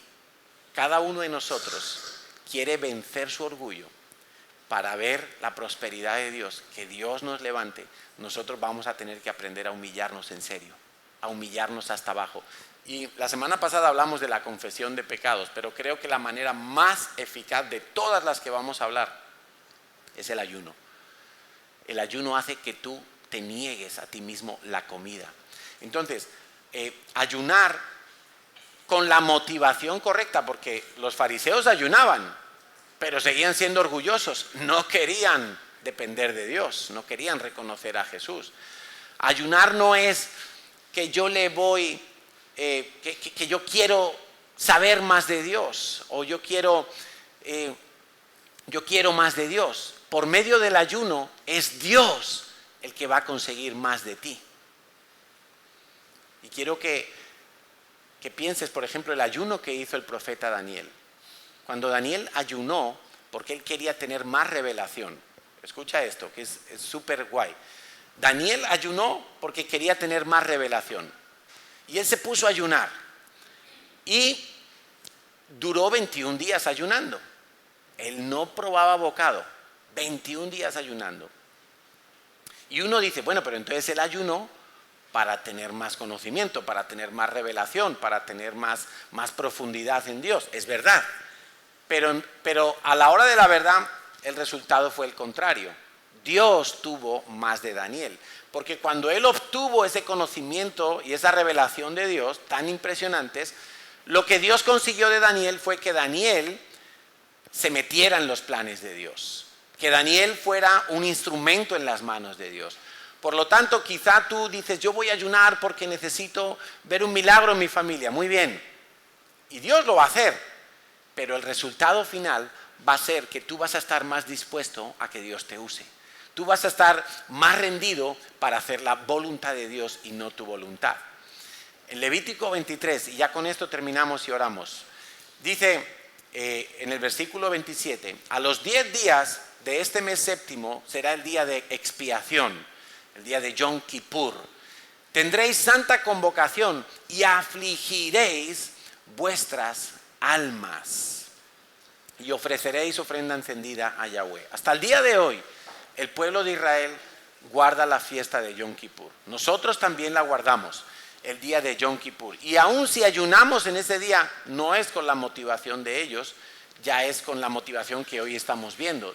cada uno de nosotros quiere vencer su orgullo para ver la prosperidad de Dios, que Dios nos levante, nosotros vamos a tener que aprender a humillarnos en serio, a humillarnos hasta abajo. Y la semana pasada hablamos de la confesión de pecados, pero creo que la manera más eficaz de todas las que vamos a hablar es el ayuno. El ayuno hace que tú te niegues a ti mismo la comida. Entonces, ayunar con la motivación correcta, porque los fariseos ayunaban, pero seguían siendo orgullosos, no querían depender de Dios, no querían reconocer a Jesús. Ayunar no es que yo le voy, que yo quiero saber más de Dios, o yo quiero más de Dios. Por medio del ayuno es Dios el que va a conseguir más de ti. Y quiero que pienses, por ejemplo, el ayuno que hizo el profeta Daniel. Cuando Daniel ayunó, porque él quería tener más revelación. Escucha esto, que es súper guay. Daniel ayunó porque quería tener más revelación. Y él se puso a ayunar. Y duró 21 días ayunando. Él no probaba bocado. 21 días ayunando. Y uno dice, bueno, pero entonces él ayunó para tener más conocimiento, para tener más revelación, para tener más profundidad en Dios. Es verdad. Pero a la hora de la verdad, el resultado fue el contrario. Dios tuvo más de Daniel. Porque cuando él obtuvo ese conocimiento y esa revelación de Dios tan impresionantes, lo que Dios consiguió de Daniel fue que Daniel se metiera en los planes de Dios. Que Daniel fuera un instrumento en las manos de Dios. Por lo tanto, quizá tú dices, yo voy a ayunar porque necesito ver un milagro en mi familia. Muy bien. Y Dios lo va a hacer. Pero el resultado final va a ser que tú vas a estar más dispuesto a que Dios te use. Tú vas a estar más rendido para hacer la voluntad de Dios y no tu voluntad. En Levítico 23, y ya con esto terminamos y oramos, dice en el versículo 27, a los 10 días de este mes séptimo será el día de expiación, el día de Yom Kippur. Tendréis santa convocación y afligiréis vuestras almas. y ofreceréis ofrenda encendida a Yahweh. Hasta el día de hoy, el pueblo de Israel guarda la fiesta de Yom Kippur. Nosotros también la guardamos, el día de Yom Kippur. Y aun si ayunamos en ese día, no es con la motivación de ellos, ya es con la motivación que hoy estamos viendo,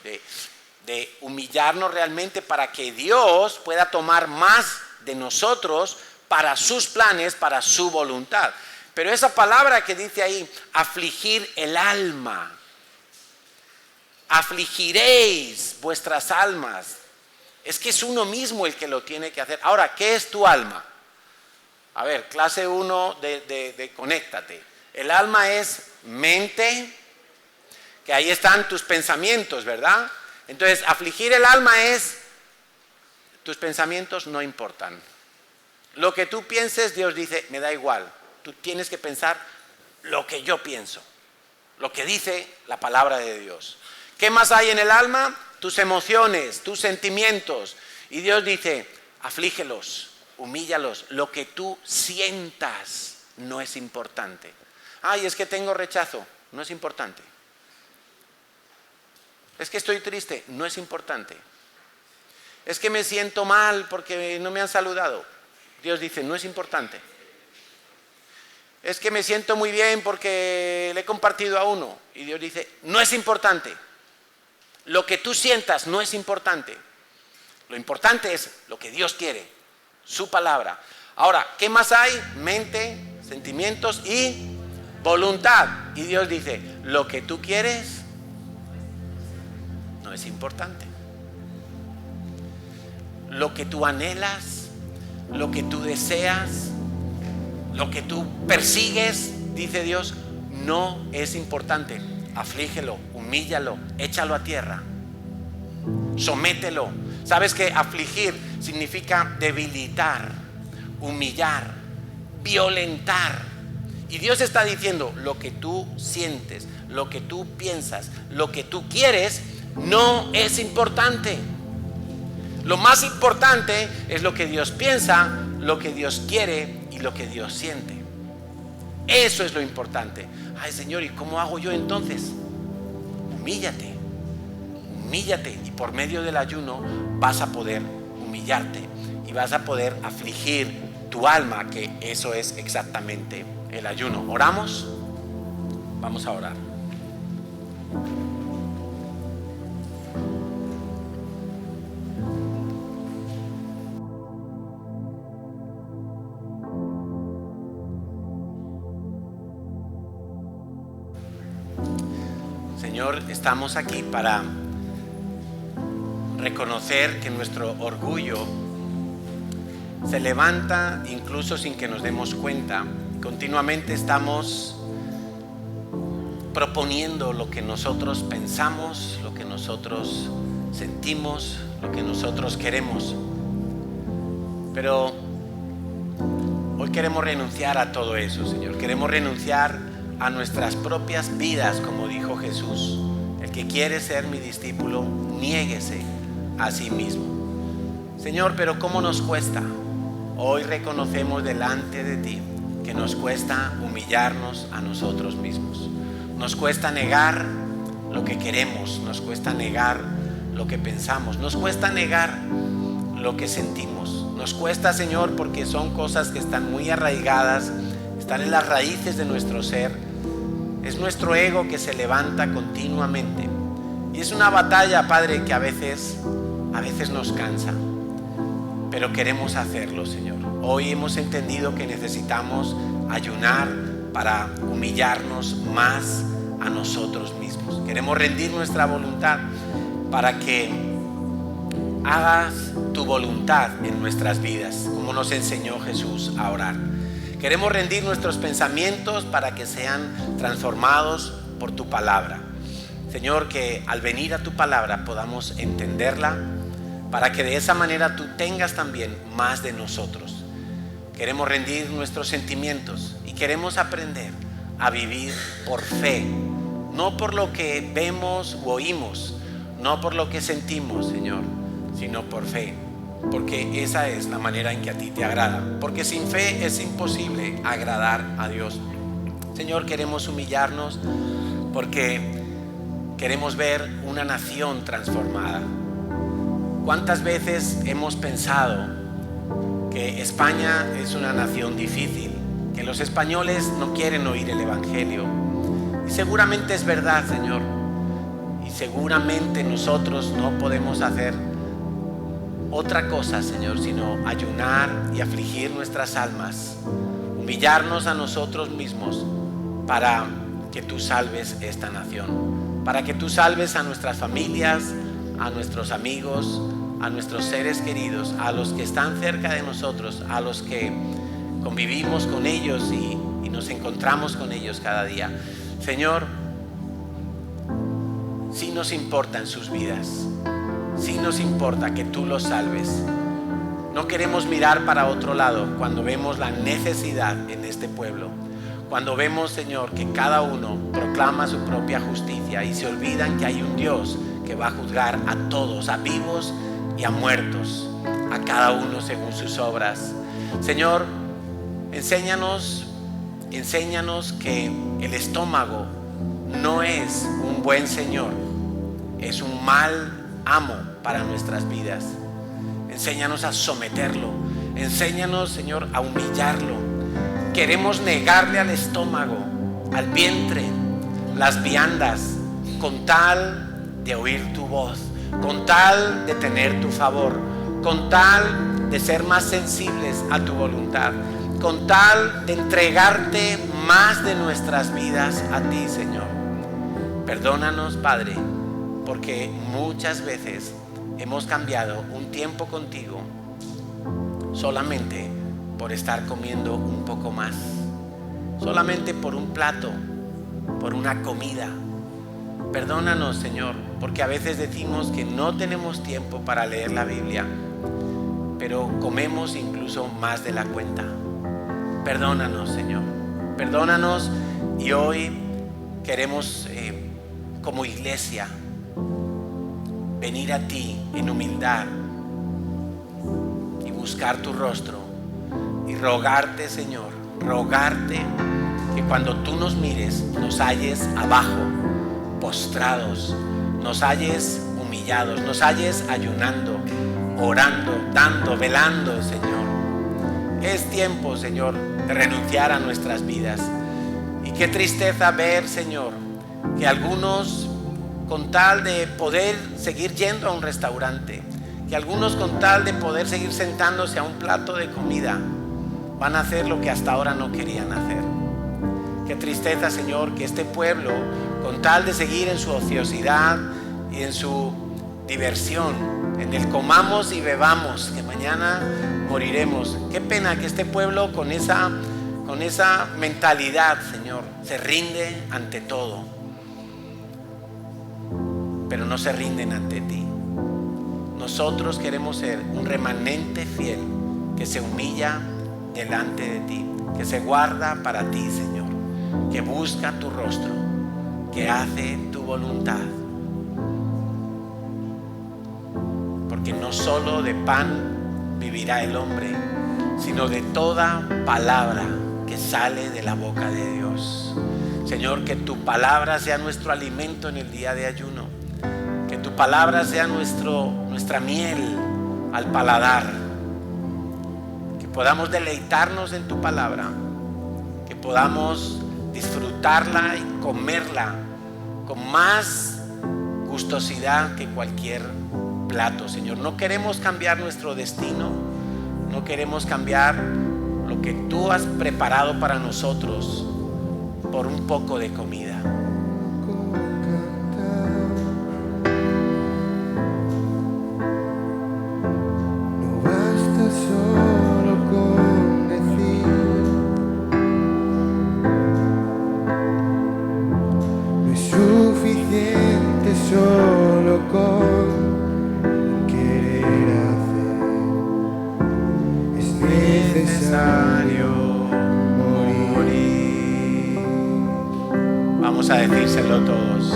de humillarnos realmente para que Dios pueda tomar más de nosotros para sus planes, para su voluntad. Pero esa palabra que dice ahí, afligir el alma, afligiréis vuestras almas, es que es uno mismo el que lo tiene que hacer. Ahora, ¿qué es tu alma? A ver, clase 1 de Conéctate. El alma es mente, que ahí están tus pensamientos, ¿verdad? Entonces, afligir el alma es, tus pensamientos no importan. Lo que tú pienses, Dios dice, me da igual. Tú tienes que pensar lo que yo pienso, lo que dice la palabra de Dios. ¿Qué más hay en el alma? Tus emociones, tus sentimientos. Y Dios dice, aflígelos, humíllalos. Lo que tú sientas no es importante. Ay, es que tengo rechazo, no es importante. Es que estoy triste, no es importante. Es que me siento mal porque no me han saludado. Dios dice, no es importante. Es que me siento muy bien porque le he compartido a uno. Y Dios dice, no es importante. Lo que tú sientas no es importante. Lo importante es lo que Dios quiere, su palabra. Ahora, ¿qué más hay? Mente, sentimientos y voluntad. Y Dios dice, lo que tú quieres no es importante. Lo que tú anhelas, lo que tú deseas, lo que tú persigues, dice Dios, no es importante. Aflígelo, humíllalo, échalo a tierra, somételo. ¿Sabes que afligir significa debilitar, humillar, violentar? Y Dios está diciendo, lo que tú sientes, lo que tú piensas, lo que tú quieres, no es importante. Lo más importante es lo que Dios piensa, lo que Dios quiere y lo que Dios siente. Eso es lo importante. Ay, Señor, ¿y cómo hago yo entonces? Humíllate, humíllate, y por medio del ayuno vas a poder humillarte y vas a poder afligir tu alma, que eso es exactamente el ayuno. ¿Oramos? Vamos a orar. Señor, estamos aquí para reconocer que nuestro orgullo se levanta incluso sin que nos demos cuenta. Continuamente estamos proponiendo lo que nosotros pensamos, lo que nosotros sentimos, lo que nosotros queremos. Pero hoy queremos renunciar a todo eso, Señor. Queremos renunciar a nuestras propias vidas, como dijo Jesús. El que quiere ser mi discípulo, niéguese a sí mismo. Señor, pero ¿cómo nos cuesta? Hoy reconocemos delante de ti que nos cuesta humillarnos a nosotros mismos. Nos cuesta negar lo que queremos, nos cuesta negar lo que pensamos, nos cuesta negar lo que sentimos. Nos cuesta, Señor, porque son cosas que están muy arraigadas, están en las raíces de nuestro ser. Es nuestro ego que se levanta continuamente. Y es una batalla, Padre, que a veces nos cansa. Pero queremos hacerlo, Señor. Hoy hemos entendido que necesitamos ayunar para humillarnos más a nosotros mismos. Queremos rendir nuestra voluntad para que hagas tu voluntad en nuestras vidas, como nos enseñó Jesús a orar. Queremos rendir nuestros pensamientos para que sean transformados por tu palabra. Señor, que al venir a tu palabra podamos entenderla, para que de esa manera tú tengas también más de nosotros. Queremos rendir nuestros sentimientos y queremos aprender a vivir por fe, no por lo que vemos u oímos, no por lo que sentimos, Señor, sino por fe. Porque esa es la manera en que a ti te agrada. Porque sin fe es imposible agradar a Dios. Señor, queremos humillarnos porque Queremos ver una nación transformada. ¿Cuántas veces hemos pensado que España es una nación difícil, que los españoles no quieren oír el Evangelio? Y seguramente es verdad, Señor. Y seguramente nosotros no podemos hacer otra cosa, Señor, sino ayunar y afligir nuestras almas, humillarnos a nosotros mismos para que tú salves esta nación, para que tú salves a nuestras familias, a nuestros amigos, a nuestros seres queridos, a los que están cerca de nosotros, a los que convivimos con ellos y nos encontramos con ellos cada día. Señor, sí nos importan sus vidas, sí nos importa que tú los salves. No queremos mirar para otro lado cuando vemos la necesidad en este pueblo, cuando vemos, Señor, que cada uno proclama su propia justicia y se olvidan que hay un Dios que va a juzgar a todos, a vivos y a muertos, a cada uno según sus obras. Señor, enséñanos que el estómago no es un buen señor, es un mal amo para nuestras vidas. Enséñanos a someterlo, enséñanos, Señor, a humillarlo. Queremos negarle al estómago, al vientre, las viandas, con tal de oír tu voz, con tal de tener tu favor, con tal de ser más sensibles a tu voluntad, con tal de entregarte más de nuestras vidas a ti, Señor. Perdónanos, Padre, porque muchas veces hemos cambiado un tiempo contigo solamente por estar comiendo un poco más, solamente por un plato, por una comida. Perdónanos, Señor, porque a veces decimos que no tenemos tiempo para leer la Biblia, pero comemos incluso más de la cuenta. Perdónanos, Señor, perdónanos. Y hoy queremos como iglesia venir a ti en humildad y buscar tu rostro y rogarte, Señor, rogarte que cuando tú nos mires nos halles abajo, postrados, nos halles humillados, nos halles ayunando, orando, dando, velando, Señor. Es tiempo, Señor, de renunciar a nuestras vidas. Y qué tristeza ver, Señor, que algunos, con tal de poder seguir yendo a un restaurante, que algunos con tal de poder seguir sentándose a un plato de comida, van a hacer lo que hasta ahora no querían hacer. Qué tristeza, Señor, que este pueblo, con tal de seguir en su ociosidad y en su diversión, en el comamos y bebamos, que mañana moriremos. Qué pena que este pueblo con esa mentalidad, Señor, se rinde ante todo, pero no se rinden ante ti. Nosotros queremos ser un remanente fiel que se humilla delante de ti, que se guarda para ti, Señor, que busca tu rostro, que hace tu voluntad. Porque no solo de pan vivirá el hombre, sino de toda palabra que sale de la boca de Dios. Señor, que tu palabra sea nuestro alimento en el día de ayuno, que tu palabra sea nuestra miel al paladar, que podamos deleitarnos en tu palabra, que podamos disfrutarla y comerla con más gustosidad que cualquier plato, Señor. No queremos cambiar nuestro destino, no queremos cambiar lo que tú has preparado para nosotros por un poco de comida. No basta solo con decir, no es suficiente solo con necesario morir. Vamos a decírselo todos.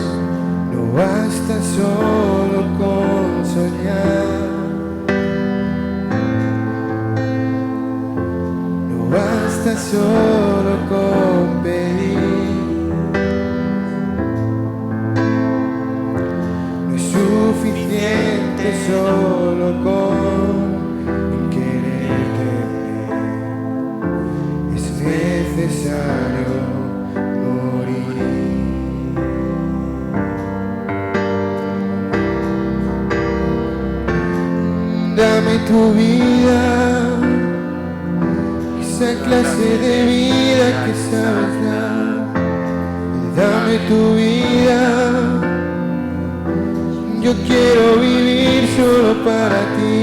No basta solo con soñar, no basta solo con pedir, Dame tu vida, esa clase de vida que sabes dar. Dame tu vida, yo quiero vivir solo para ti.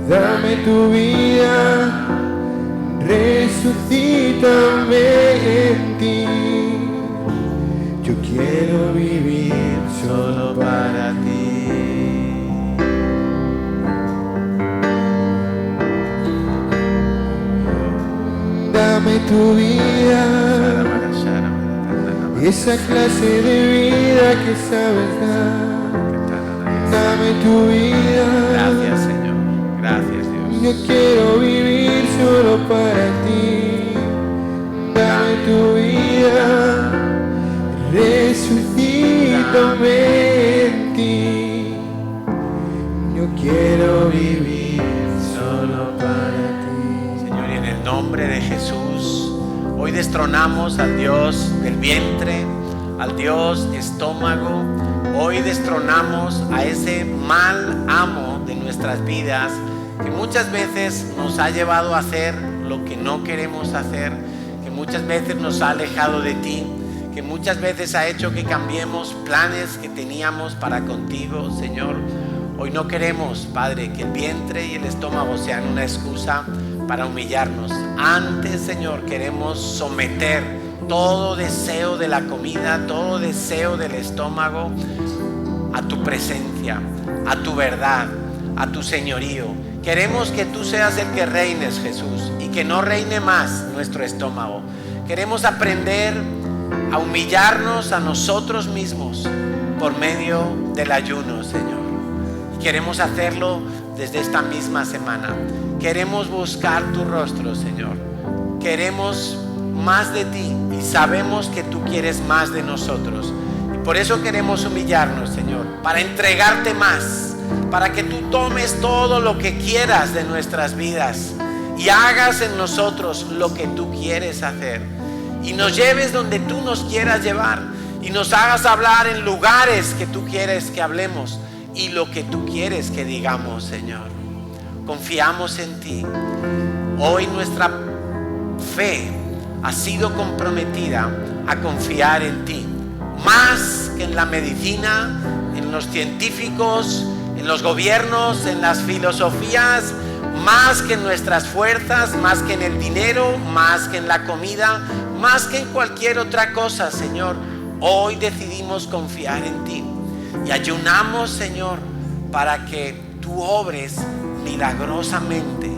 Dame tu vida, resucítame en ti. Yo quiero vivir solo para ti. Dame tu vida, esa clase de vida que sabes dar. Dame tu vida. Gracias, Señor. Gracias, Dios. Yo quiero vivir solo para ti. Dame tu vida, resucítame en ti. Yo quiero vivir solo para ti. Señor, y en el nombre de Jesús, hoy destronamos al Dios del vientre, al Dios estómago. Hoy destronamos a ese mal amo de nuestras vidas que muchas veces nos ha llevado a hacer lo que no queremos hacer, que muchas veces nos ha alejado de ti, que muchas veces ha hecho que cambiemos planes que teníamos para contigo, Señor. Hoy no queremos, Padre, que el vientre y el estómago sean una excusa para humillarnos. Antes, Señor, queremos someter todo deseo de la comida, todo deseo del estómago a tu presencia, a tu verdad, a tu señorío. Queremos que tú seas el que reines, Jesús, y que no reine más nuestro estómago. Queremos aprender a humillarnos a nosotros mismos por medio del ayuno, Señor. Y queremos hacerlo desde esta misma semana. Queremos buscar tu rostro, Señor. Queremos más de ti y sabemos que tú quieres más de nosotros. Y por eso queremos humillarnos, Señor, para entregarte más, para que tú tomes todo lo que quieras de nuestras vidas y hagas en nosotros lo que tú quieres hacer. Y nos lleves donde tú nos quieras llevar y nos hagas hablar en lugares que tú quieres que hablemos y lo que tú quieres que digamos, Señor. Confiamos en ti. Hoy nuestra fe ha sido comprometida a confiar en ti, más que en la medicina, en los científicos, en los gobiernos, en las filosofías, más que en nuestras fuerzas, más que en el dinero, más que en la comida, más que en cualquier otra cosa, Señor. Hoy decidimos confiar en ti y ayunamos, Señor, para que tú obres milagrosamente.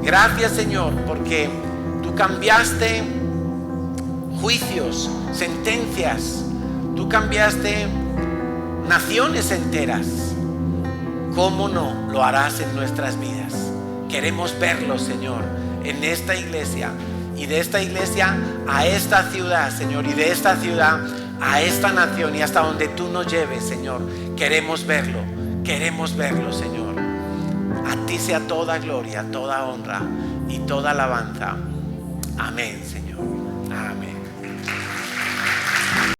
Gracias, Señor, porque tú cambiaste juicios, sentencias, tú cambiaste naciones enteras. ¿Cómo no lo harás en nuestras vidas? Queremos verlo, Señor, en esta iglesia, y de esta iglesia a esta ciudad, Señor, y de esta ciudad a esta nación y hasta donde tú nos lleves, Señor. Queremos verlo, Señor. A ti sea toda gloria, toda honra y toda alabanza. Amén, Señor. Amén.